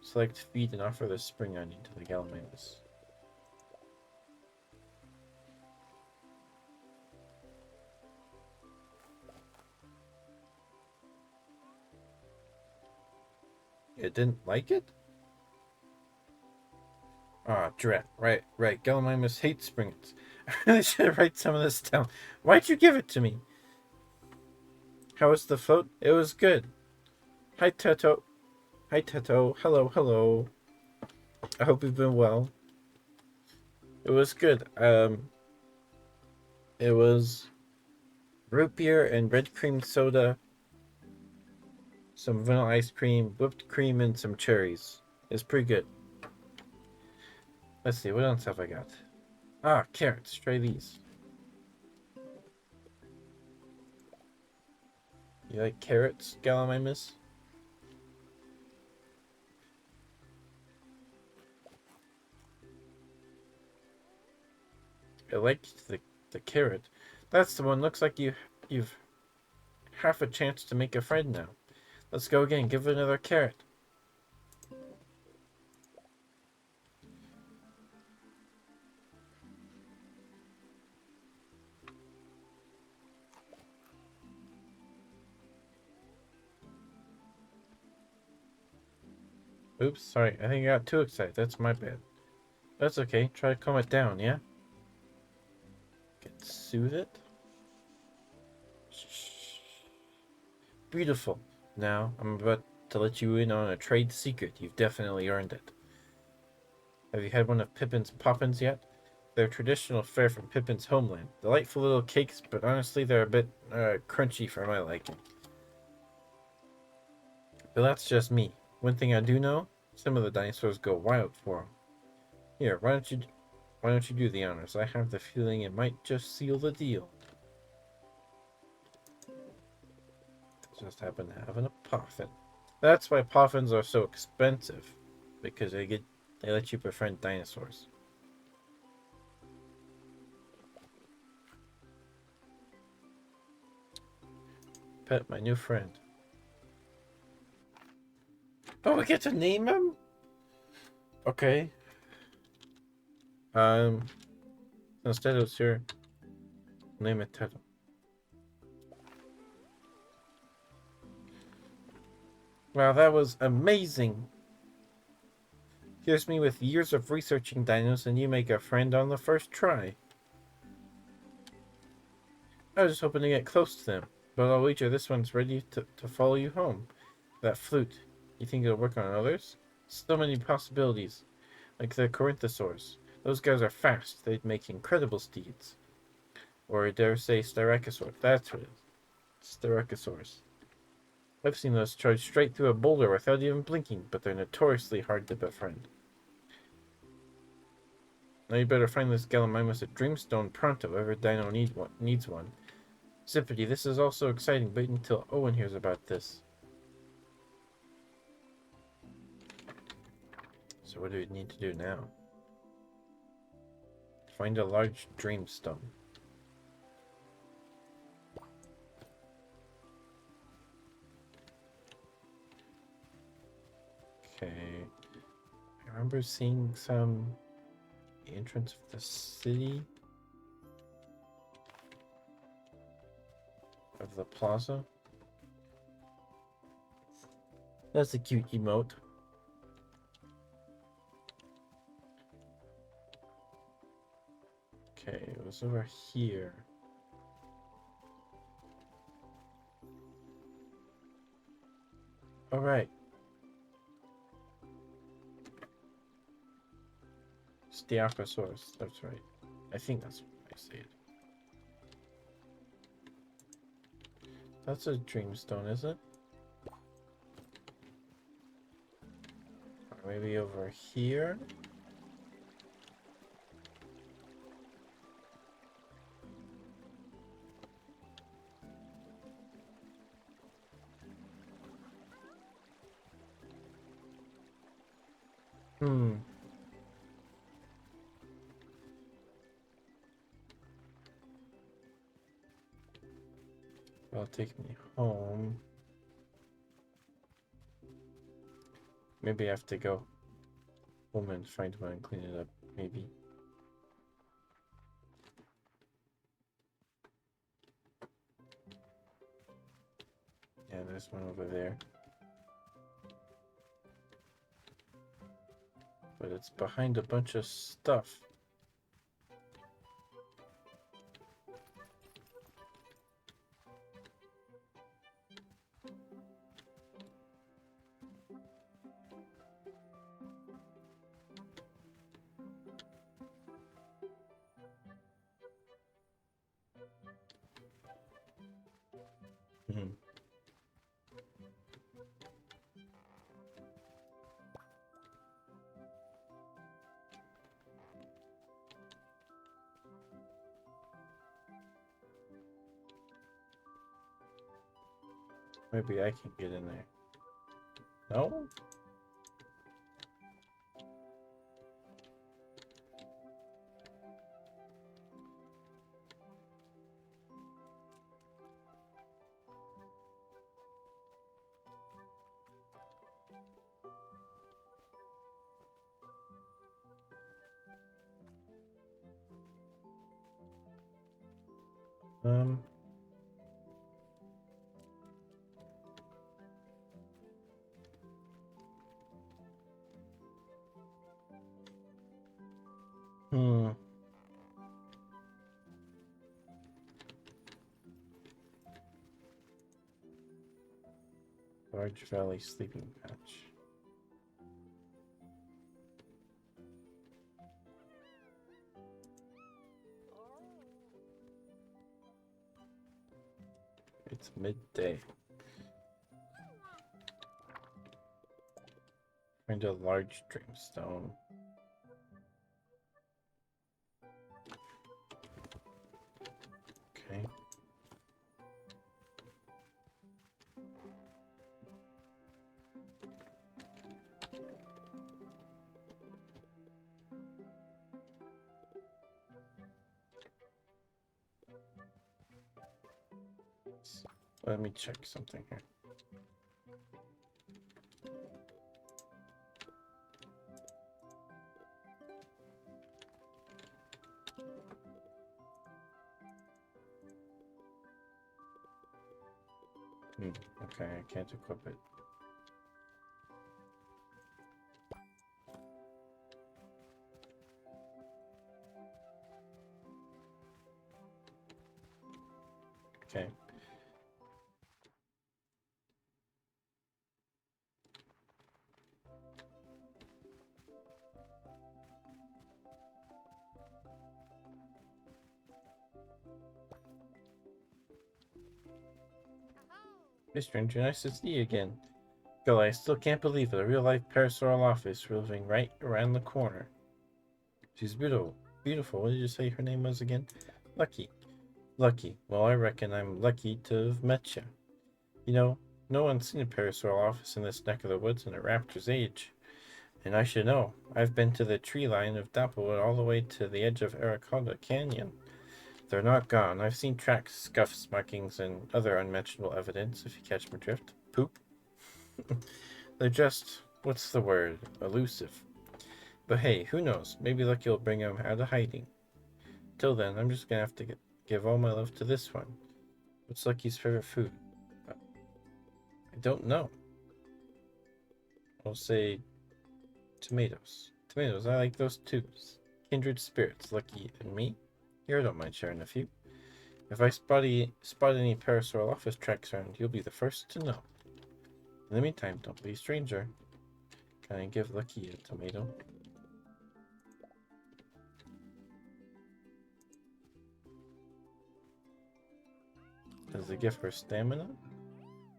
Select feed and offer the spring onion to the Gallimimus. It didn't like it? Ah, drat. Right. Gallimimus hates spring onions. I really should write some of this down. Why'd you give it to me? How was the float? It was good. Hi, Toto. Hi, Toto. Hello, hello. I hope you've been well. It was good. It was root beer and red cream soda, some vanilla ice cream, whipped cream, and some cherries. It's pretty good. Let's see, what else have I got? Ah, carrots. Try these. You like carrots, Gallimimus? I liked the carrot. That's the one. Looks like you've half a chance to make a friend now. Let's go again. Give it another carrot. Oops, sorry. I think I got too excited. That's my bad. That's okay. Try to calm it down, yeah? Soothe it. Beautiful. Now, I'm about to let you in on a trade secret. You've definitely earned it. Have you had one of Pippin's poppins yet? They're traditional fare from Pippin's homeland. Delightful little cakes, but honestly, they're a bit crunchy for my liking. But that's just me. One thing I do know, some of the dinosaurs go wild for them. Here, why don't you do the honors? I have the feeling it might just seal the deal. Just happen to have a puffin. That's why puffins are so expensive, because they let you befriend dinosaurs. Pet my new friend. Oh, we get to name him? Okay. Instead of here, name it Teto. Wow, that was amazing. Here's me with years of researching dinos, and you make a friend on the first try. I was just hoping to get close to them, but I'll wager this one's ready to follow you home. That flute, you think it'll work on others? So many possibilities, like the Corinthosaurs. Those guys are fast, they'd make incredible steeds. Or I dare say Styracosaurus. That's what it is. Styracosaurus. I've seen those charge straight through a boulder without even blinking, but they're notoriously hard to befriend. Now you better find this Gallimimus at Dreamstone pronto, every dino needs one. Symphony, this is also exciting, but until Owen hears about this. So what do we need to do now? Find a large dreamstone. Okay. I remember seeing some entrance of the city. Of the plaza. That's a cute emote. Okay, it was over here. All right. Stegosaurus, that's right. I think that's what I say it. That's a dreamstone, is it? Or maybe over here? Hmm. That'll take me home. Maybe I have to go home and find one and clean it up, maybe. Yeah, there's one over there. But it's behind a bunch of stuff. Mm-hmm. Maybe I can get in there. No? Um. Hmm. Large Valley sleeping patch. It's midday. Find a large dreamstone. Okay. Let me check something here. Okay, I can't equip it. Okay. Hey stranger, nice to see you again. Girl, I still can't believe it. A real-life Parasaur office living right around the corner. She's beautiful. Beautiful. What did you say her name was again? Lucky. Lucky. Well, I reckon I'm lucky to have met you. You know, no one's seen a parasol office in this neck of the woods in a raptor's age. And I should know. I've been to the tree line of Dapplewood all the way to the edge of Araconda Canyon. They're not gone. I've seen tracks, scuffs, markings, and other unmentionable evidence, if you catch my drift. Poop. They're just, what's the word? Elusive. But hey, who knows? Maybe Lucky will bring him out of hiding. Till then, I'm just gonna have to give all my love to this one. What's Lucky's favorite food? I don't know. I'll say tomatoes. Tomatoes, I like those too. Kindred spirits, Lucky and me. Here, I don't mind sharing a few. If I spot any parasol office tracks around, you'll be the first to know. In the meantime, don't be a stranger. Can I give Lucky a tomato? Does it give her stamina?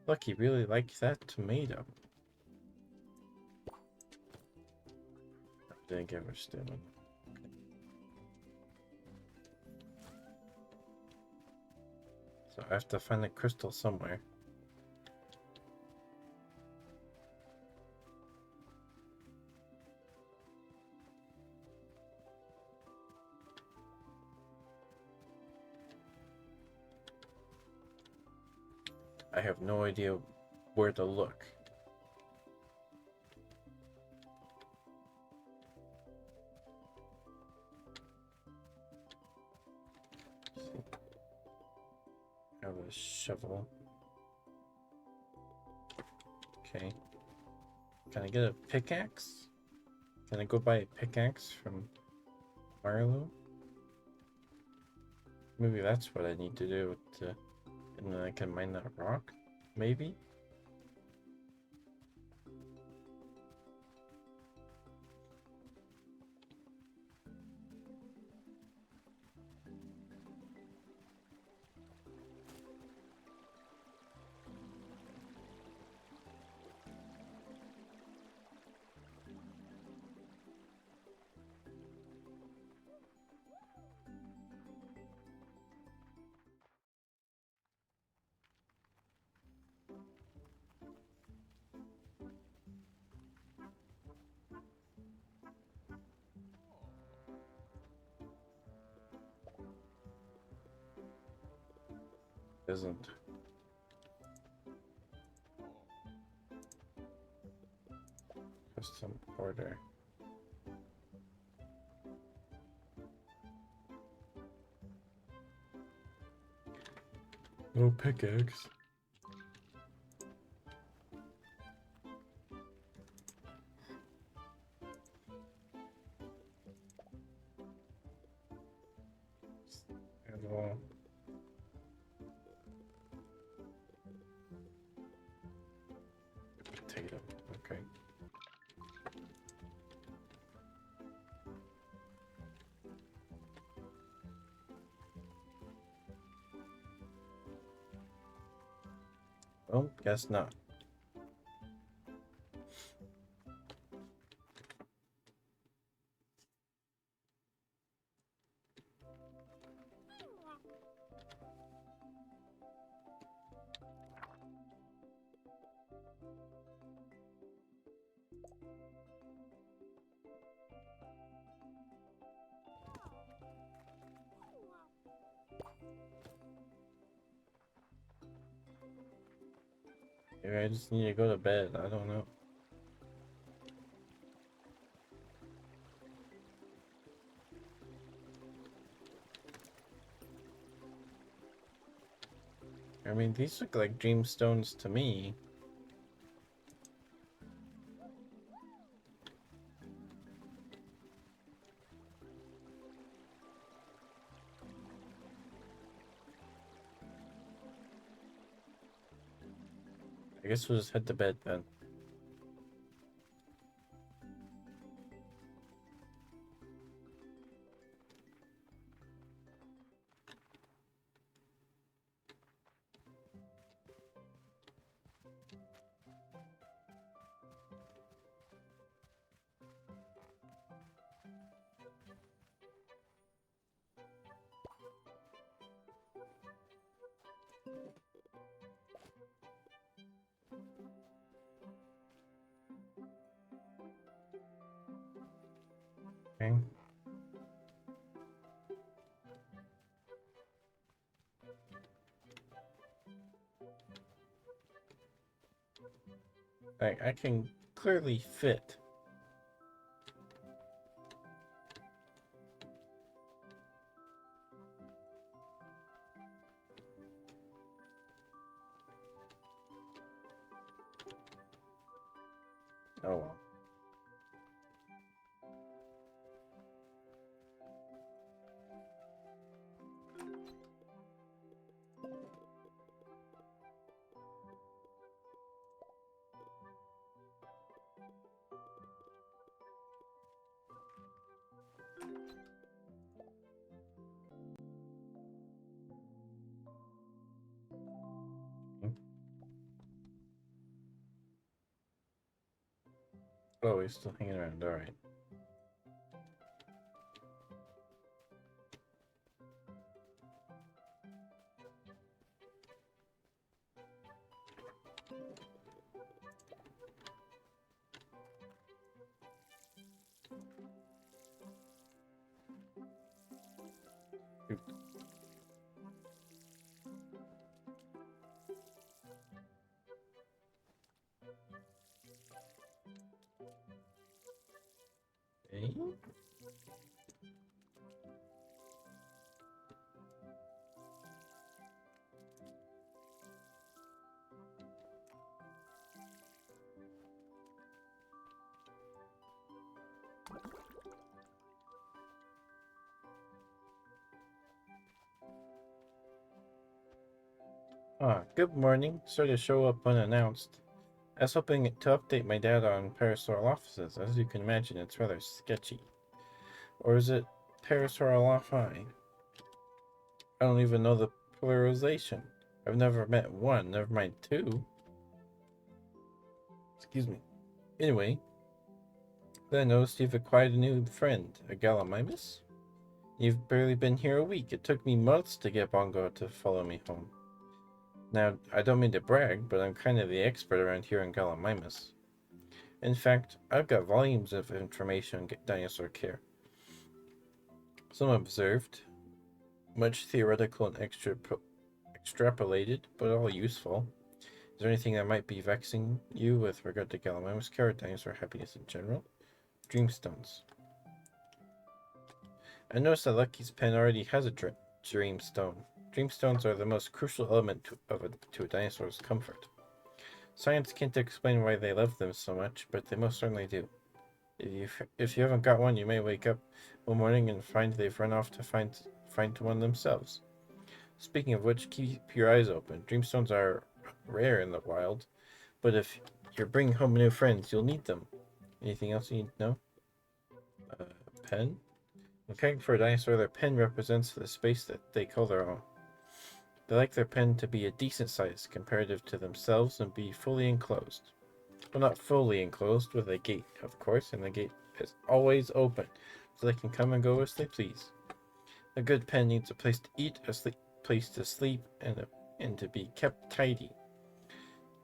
Lucky really likes that tomato. Didn't give her stamina. Okay. So I have to find a crystal somewhere. I have no idea where to look. I have a shovel. Okay. Can I get a pickaxe? Can I go buy a pickaxe from Marlowe? Maybe that's what I need to do to, and then I can mine that rock? Maybe? Isn't. Custom order. No pickaxe. And potato. Okay. Oh, guess not. Maybe I just need to go to bed. I don't know. I mean, these look like dreamstones to me. I guess we'll just head to bed then. Okay. I can clearly fit. Oh well. Oh, he's still hanging around. All right. Okay. Ah, good morning. Sorry to show up unannounced. I was hoping to update my data on Parasaur offices. As you can imagine, it's rather sketchy. Or is it Parasaurolophi? I don't even know the pluralization. I've never met one, never mind two. Excuse me. Anyway, then I noticed you've acquired a new friend, a Gallimimus. You've barely been here a week. It took me months to get Bongo to follow me home. Now, I don't mean to brag, but I'm kind of the expert around here in Gallimimus. In fact, I've got volumes of information on dinosaur care. Some observed, much theoretical and extrapolated, but all useful. Is there anything that might be vexing you with regard to Gallimimus care or dinosaur happiness in general? Dreamstones. I noticed that Lucky's pen already has a dreamstone. Dreamstones are the most crucial element to a dinosaur's comfort. Science can't explain why they love them so much, but they most certainly do. If you haven't got one, you may wake up one morning and find they've run off to find one themselves. Speaking of which, keep your eyes open. Dreamstones are rare in the wild, but if you're bringing home new friends, you'll need them. Anything else you need to know? Pen? When caring for a dinosaur, their pen represents the space that they call their own. They like their pen to be a decent size comparative to themselves and be fully enclosed. Well, not fully enclosed, with a gate, of course, and the gate is always open, so they can come and go as they please. A good pen needs a place to eat, a place to sleep, and to be kept tidy.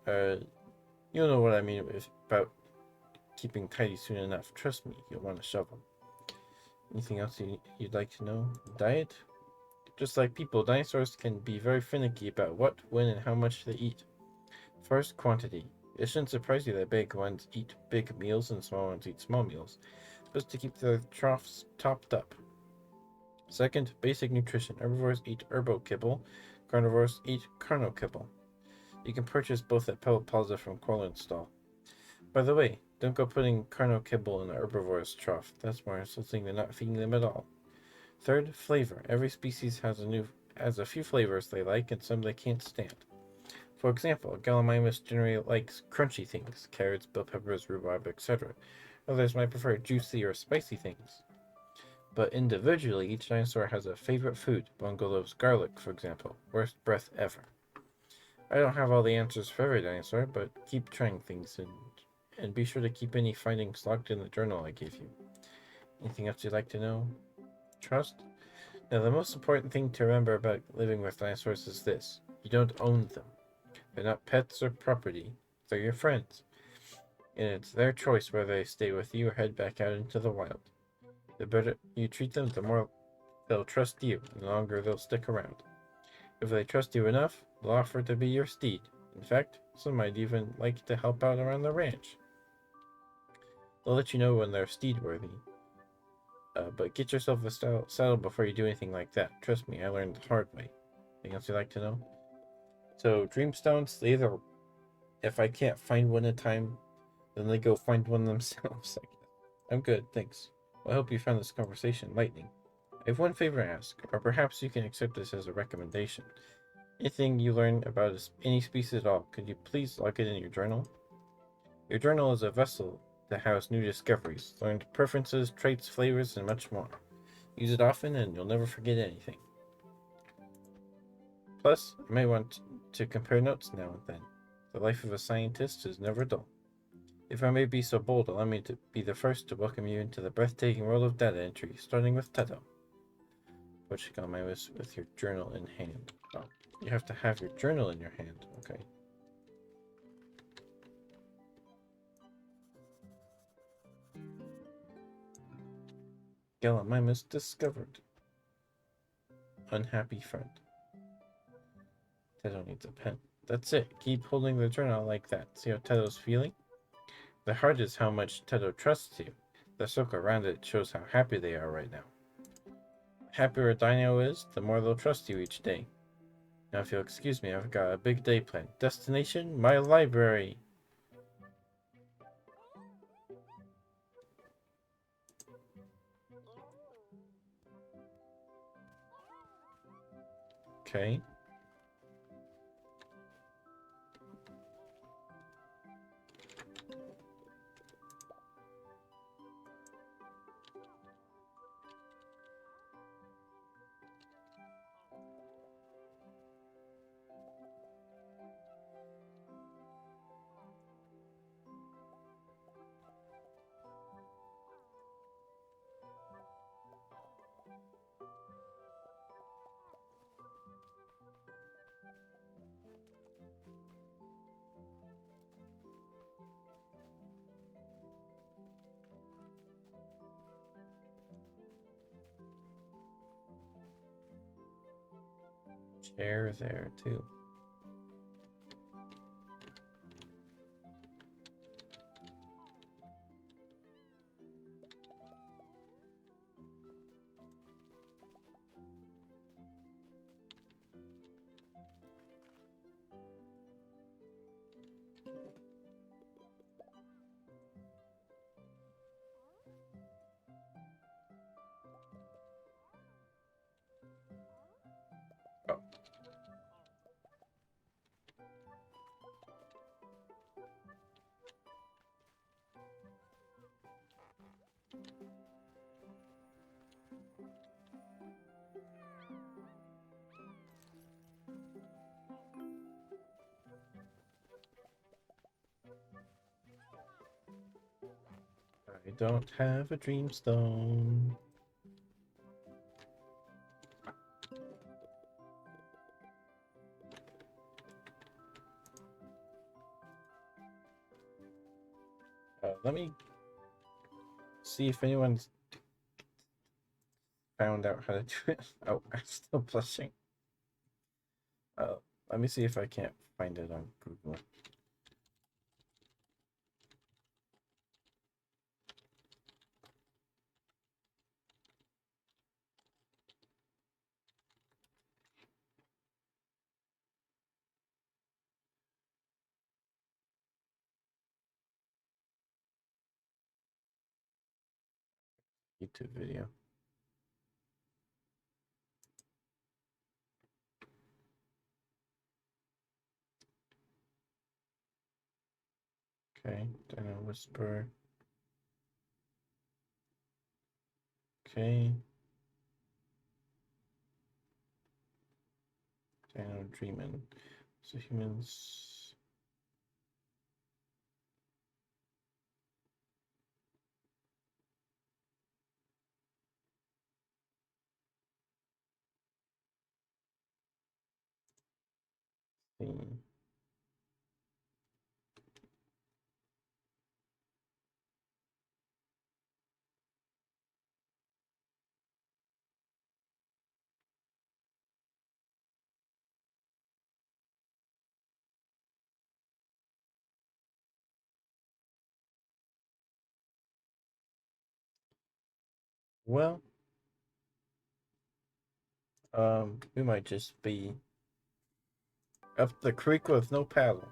You'll know what I mean about keeping tidy soon enough. Trust me, you'll want to shovel. Anything else you'd like to know? Diet? Just like people, dinosaurs can be very finicky about what, when, and how much they eat. First, quantity. It shouldn't surprise you that big ones eat big meals and small ones eat small meals, just to keep their troughs topped up. Second, basic nutrition. Herbivores eat herbo kibble, carnivores eat carno kibble. You can purchase both at Pellet Plaza from Corland's stall. By the way, don't go putting carno kibble in the herbivore's trough. That's more insulting than not feeding them at all. Third, flavor. Every species has a few flavors they like and some they can't stand. For example, Gallimimus generally likes crunchy things, carrots, bell peppers, rhubarb, etc. Others might prefer juicy or spicy things. But individually, each dinosaur has a favorite food. Bongo loves garlic, for example. Worst breath ever. I don't have all the answers for every dinosaur, but keep trying things and be sure to keep any findings logged in the journal I gave you. Anything else you'd like to know? Trust? Now, the most important thing to remember about living with dinosaurs is this. You don't own them. They're not pets or property. They're your friends. And it's their choice whether they stay with you or head back out into the wild. The better you treat them, the more they'll trust you, and the longer they'll stick around. If they trust you enough, they'll offer to be your steed. In fact, some might even like to help out around the ranch. They'll let you know when they're steed worthy. But get yourself a saddle before you do anything like that. Trust me, I learned the hard way. Anything else you'd like to know? So, Dreamstones, they either, if I can't find one at a time, then they go find one themselves, I guess. I'm good, thanks. Well, I hope you found this conversation enlightening. I have one favor to ask, or perhaps you can accept this as a recommendation. Anything you learn about any species at all, could you please log it in your journal? Your journal is a vessel to house new discoveries, learned preferences, traits, flavors, and much more. Use it often and you'll never forget anything. Plus, you may want to compare notes now and then. The life of a scientist is never dull. If I may be so bold, allow me to be the first to welcome you into the breathtaking world of data entry, starting with Teto. Which comment was with your journal in hand. Oh, you have to have your journal in your hand. Okay. Gallimimus discovered. Unhappy friend. Teto needs a pen. That's it. Keep holding the journal like that. See how Teto's feeling? The heart is how much Teto trusts you. The circle around it shows how happy they are right now. The happier a dino is, the more they'll trust you each day. Now if you'll excuse me, I've got a big day planned. Destination? My library! Okay. Chair there too. Oh. I don't have a dreamstone. Let me see if anyone's found out how to do it. Oh, I'm still blushing. Let me see if I can't find it on Google. YouTube video. Okay, Dino Whisper. Okay. Dino Dreamin'. So humans. See. Well, we might just be up the creek with no paddle.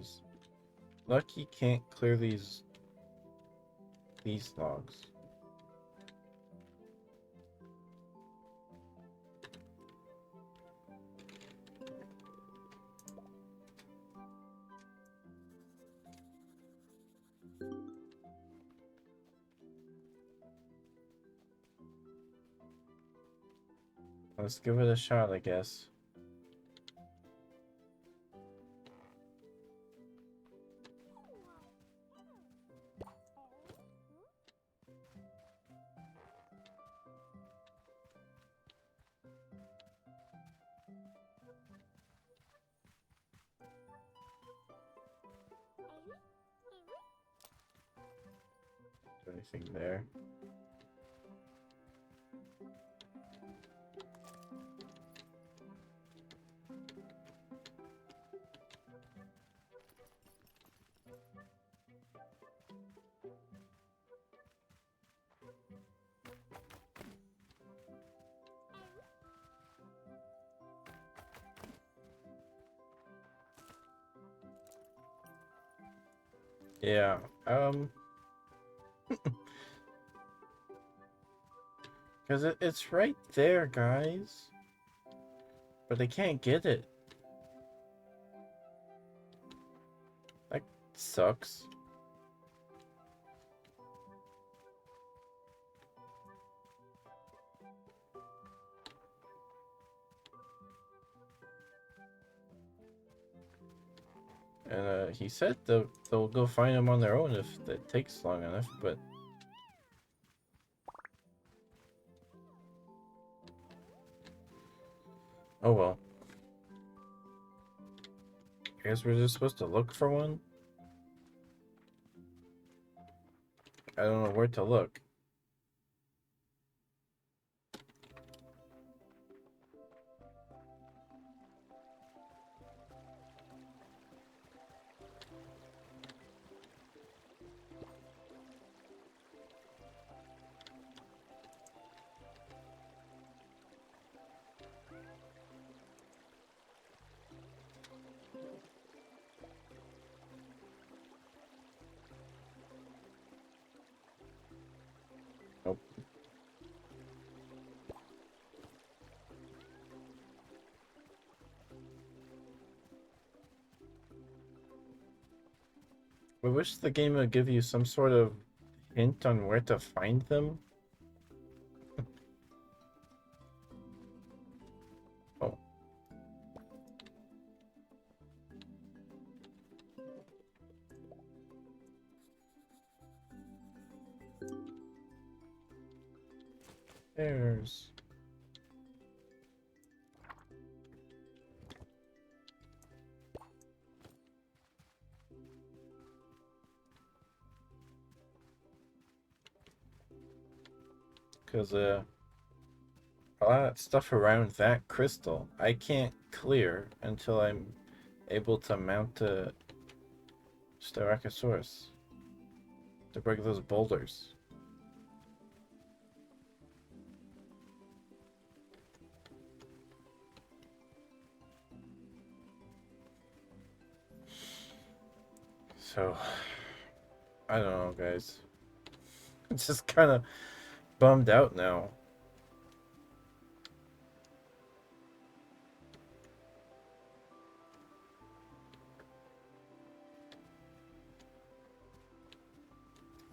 Is Lucky can't clear these logs. Let's give it a shot, I guess. Do anything there? Yeah, because it's right there, guys. But they can't get it. That sucks. And he said they'll go find them on their own if it takes long enough, but oh well. I guess we're just supposed to look for one? I don't know where to look. Nope. I wish the game would give you some sort of hint on where to find them. Oh. There's... Because, a lot of that stuff around that crystal, I can't clear until I'm able to mount a Styracosaurus to break those boulders. So, I don't know, guys. I'm just kind of bummed out now.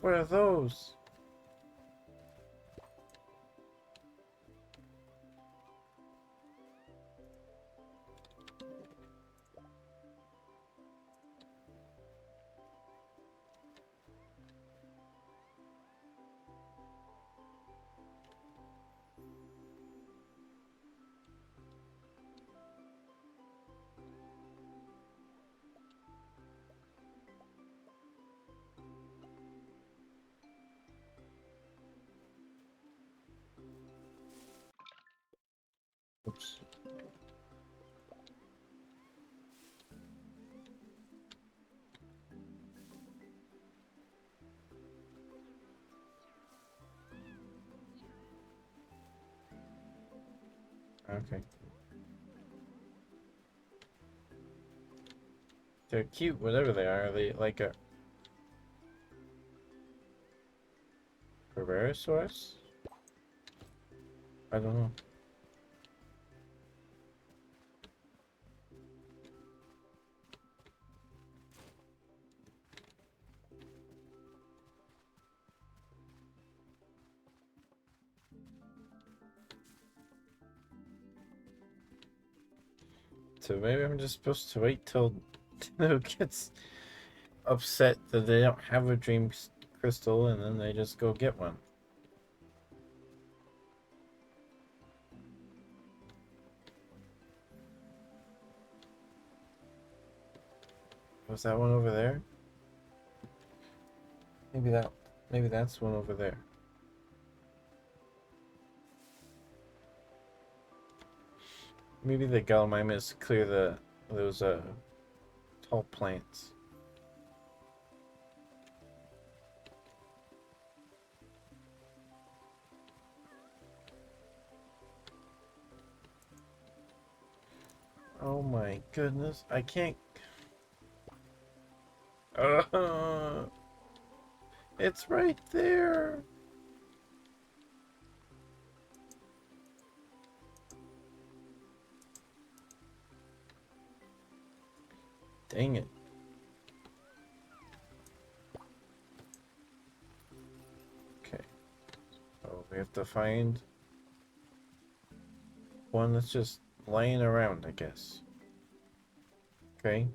What are those? Oops. Okay. They're cute, whatever they are. Are they like a Herrerasaurus? I don't know. So maybe I'm just supposed to wait till Tino gets upset that they don't have a dream crystal and then they just go get one. Was that one over there? Maybe that's one over there. Maybe the Gallimimus clear those tall plants. Oh my goodness, I can't. It's right there. Dang it. Okay. Oh, we have to find one that's just laying around, I guess. Okay.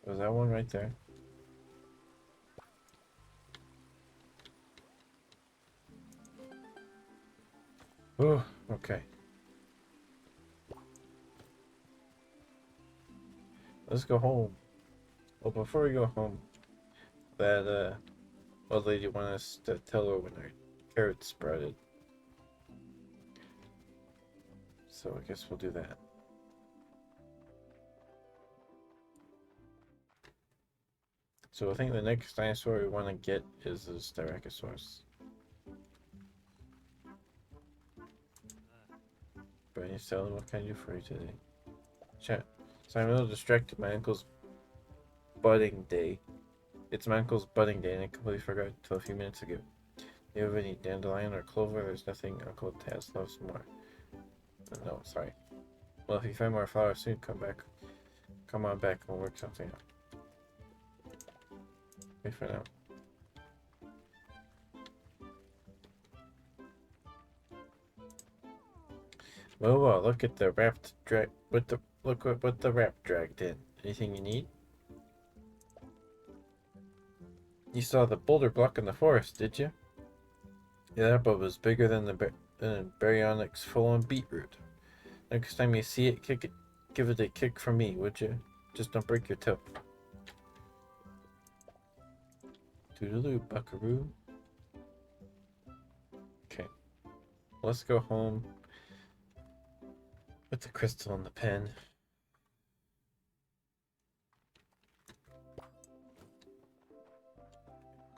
Was that one right there? Oh, okay. Let's go home. Well, before we go home, that old lady wanted us to tell her when her carrots sprouted. So I guess we'll do that. So I think the next dinosaur we want to get is this Styracosaurus. But you tell them what can I do for you today? Chat. So I'm a little distracted. My uncle's budding day. It's my uncle's budding day, and I completely forgot until a few minutes ago. Do you have any dandelion or clover? There's nothing Uncle Taz loves more. No, sorry. Well, if you find more flowers soon, come back. Come on back and we'll work something out. Wait for now. Well, look at the raft drag. Look what the raft dragged in. Anything you need? You saw the boulder block in the forest, did you? Yeah, that bug was bigger than the baryonyx full-on beetroot. Next time you see it, kick it. Give it a kick from me, would you? Just don't break your toe. Toodaloo, buckaroo. Okay. Let's go home with the crystal and the pen.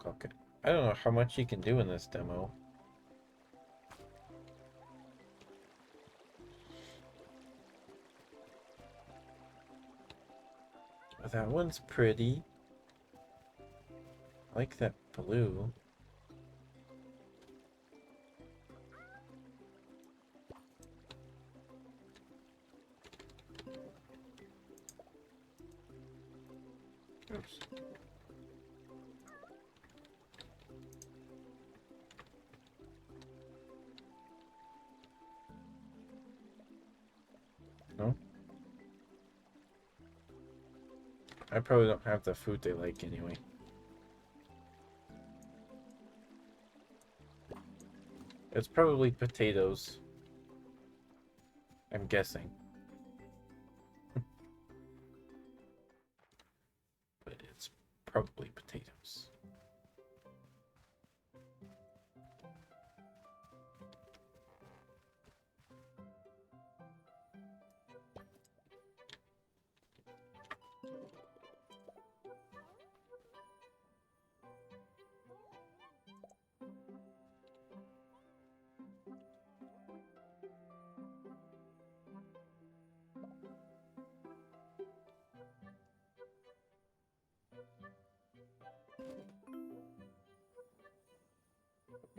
Okay. I don't know how much you can do in this demo. But that one's pretty. I like that blue. Oops. No? I probably don't have the food they like anyway. It's probably potatoes. I'm guessing. But it's probably potatoes.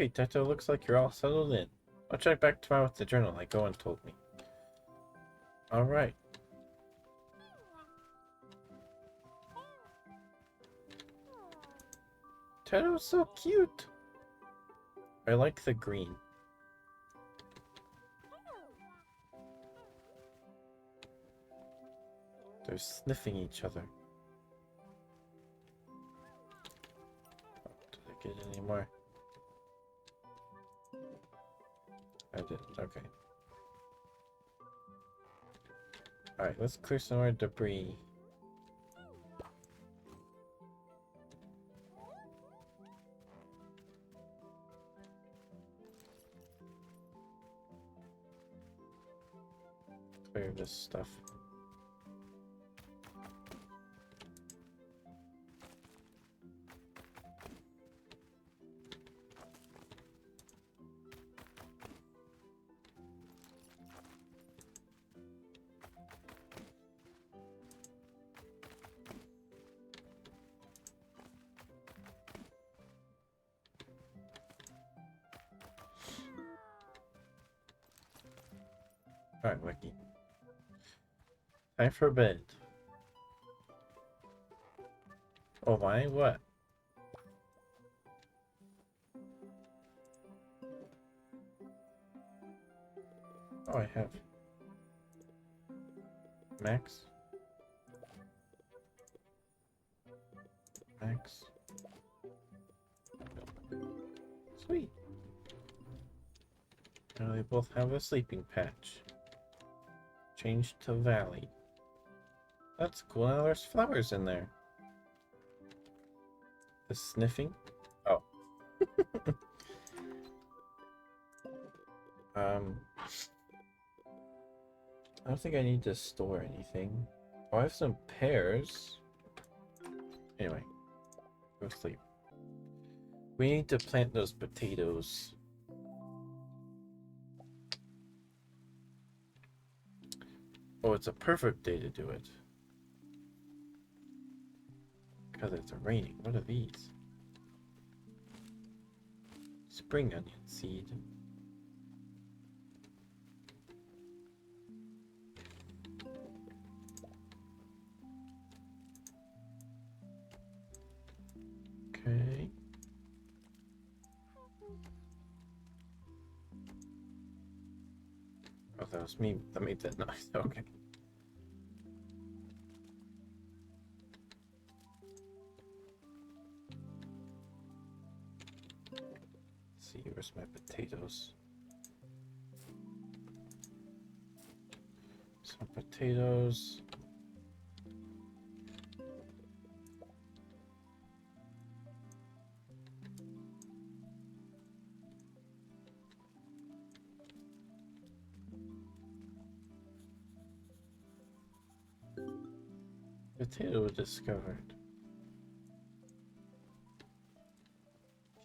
Okay, Teto, looks like you're all settled in. I'll check back tomorrow with the journal like Owen told me. Alright. Teto's so cute! I like the green. They're sniffing each other. Oh, did I get any more? I didn't, okay. Alright, let's clear some more debris. Clear this stuff. Alright, Wiki. Time for bed. Oh my, what? Oh, I have Max. Max. Sweet. Now they both have a sleeping patch. Change to Valley. That's cool. Now there's flowers in there. The sniffing? Oh. I don't think I need to store anything. Oh, I have some pears. Anyway, go sleep. We need to plant those potatoes. Oh, it's a perfect day to do it. Because it's raining. What are these? Spring onion seed. Okay. Oh, that was me that made that noise. Okay. Let's see, where's my potatoes? Some potatoes. Potato discovered.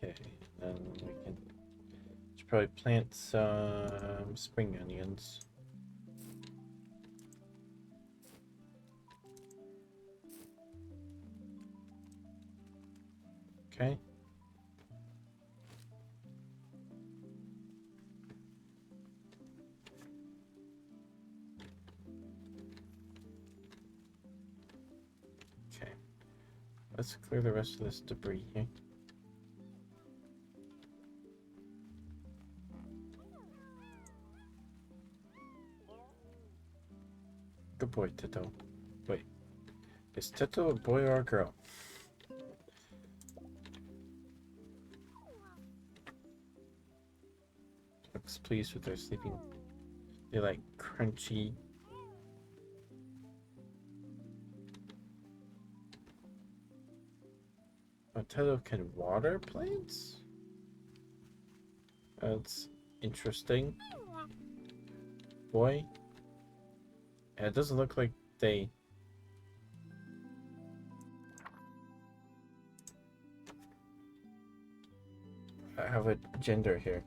Okay, then we should probably plant some spring onions. Okay. Okay. Let's clear the rest of this debris here. Good boy, Tito. Wait. Is Teto a boy or a girl? Looks pleased with their sleeping. They like crunchy. Oh, Teto can water plants? That's interesting. Boy. And it doesn't look like they have a gender here.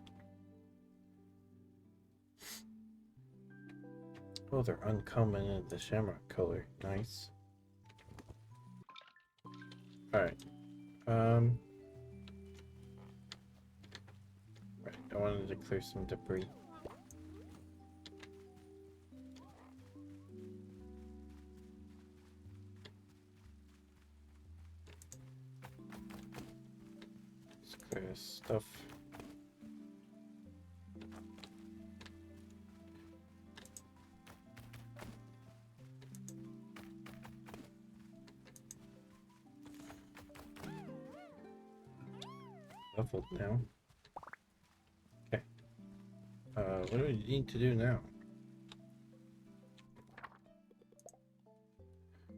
Oh, they're uncommon in the shamrock color. Nice. Alright. Right. I wanted to clear some debris. Let's clear this stuff. Leveled now. Okay. What do we need to do now?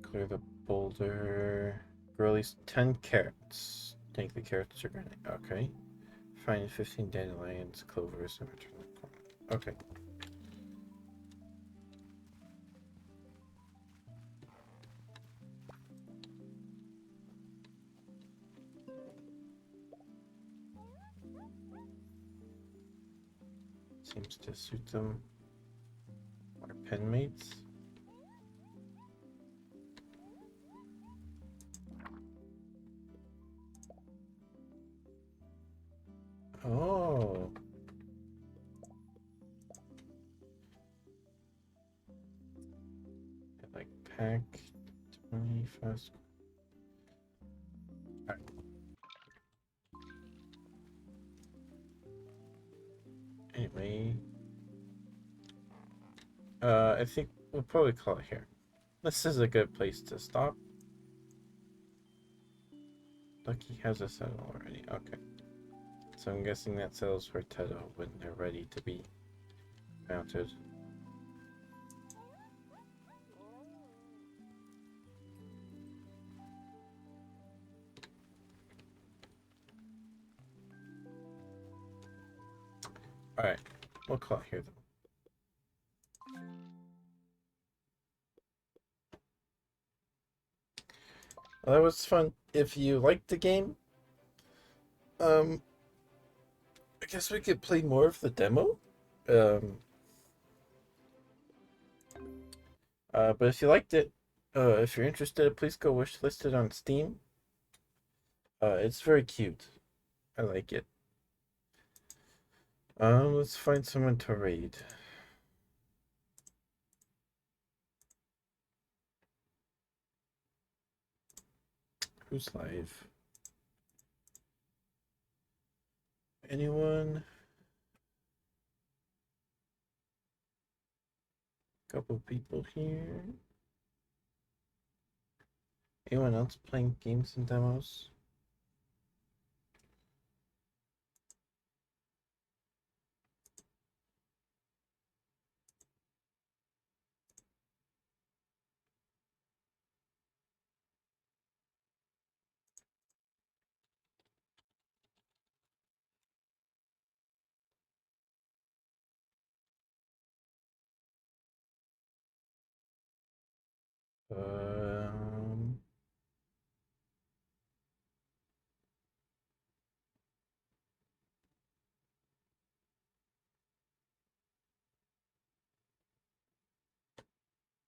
Clear the boulder. Grow at least 10 carrots. Think the carrots are gonna. Okay. Find 15 dandelions, clovers, and return the corn. Okay. Seems to suit them. Our pen mates. Oh. Like pack 20 fast. Alright. Anyway. I think we'll probably call it here. This is a good place to stop. Lucky has a settle already. Okay. So I'm guessing that settles for Teto when they're ready to be mounted. Alright. We'll call it here though. Well, that was fun. If you liked the game, I guess we could play more of the demo. But if you liked it, if you're interested, please go wishlist it on Steam. It's very cute. I like it. Let's find someone to raid. Who's live? Anyone? Couple people here. Anyone else playing games and demos? Um,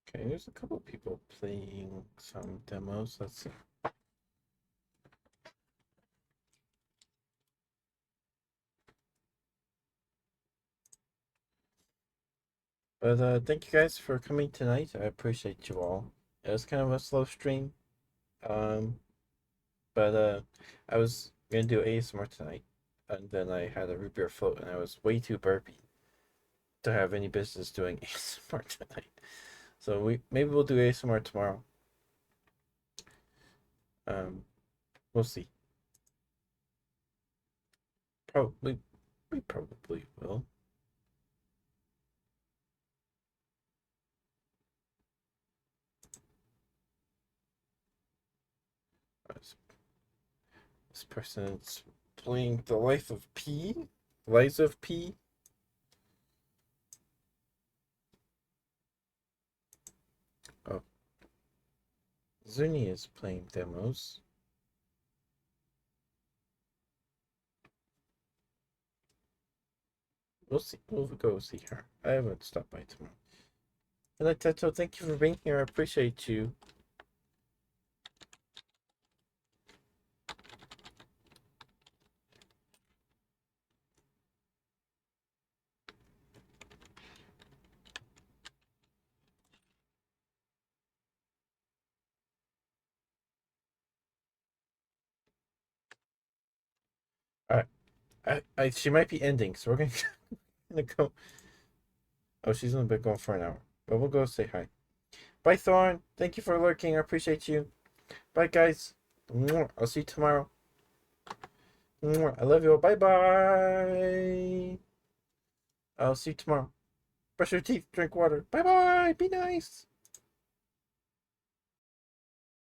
okay, there's a couple people playing some demos. Let's see. But thank you guys for coming tonight. I appreciate you all. It was kind of a slow stream. Um, but I was gonna do ASMR tonight, and then I had a root beer float, and I was way too burpy to have any business doing ASMR tonight. So maybe we'll do ASMR tomorrow. We'll see. Probably, we probably will. This person's playing the life of P. Lies of P. Oh. Zuni is playing demos. We'll see. We'll go see her. I haven't stopped by tomorrow. And Teto, thank you for being here. I appreciate you. She might be ending, so we're gonna go. Oh, she's only been going for an hour, but we'll go say hi. Bye, Thorn. Thank you for lurking. I appreciate you. Bye, guys. I'll see you tomorrow. I love you all. Bye bye. I'll see you tomorrow. Brush your teeth. Drink water. Bye bye. Be nice.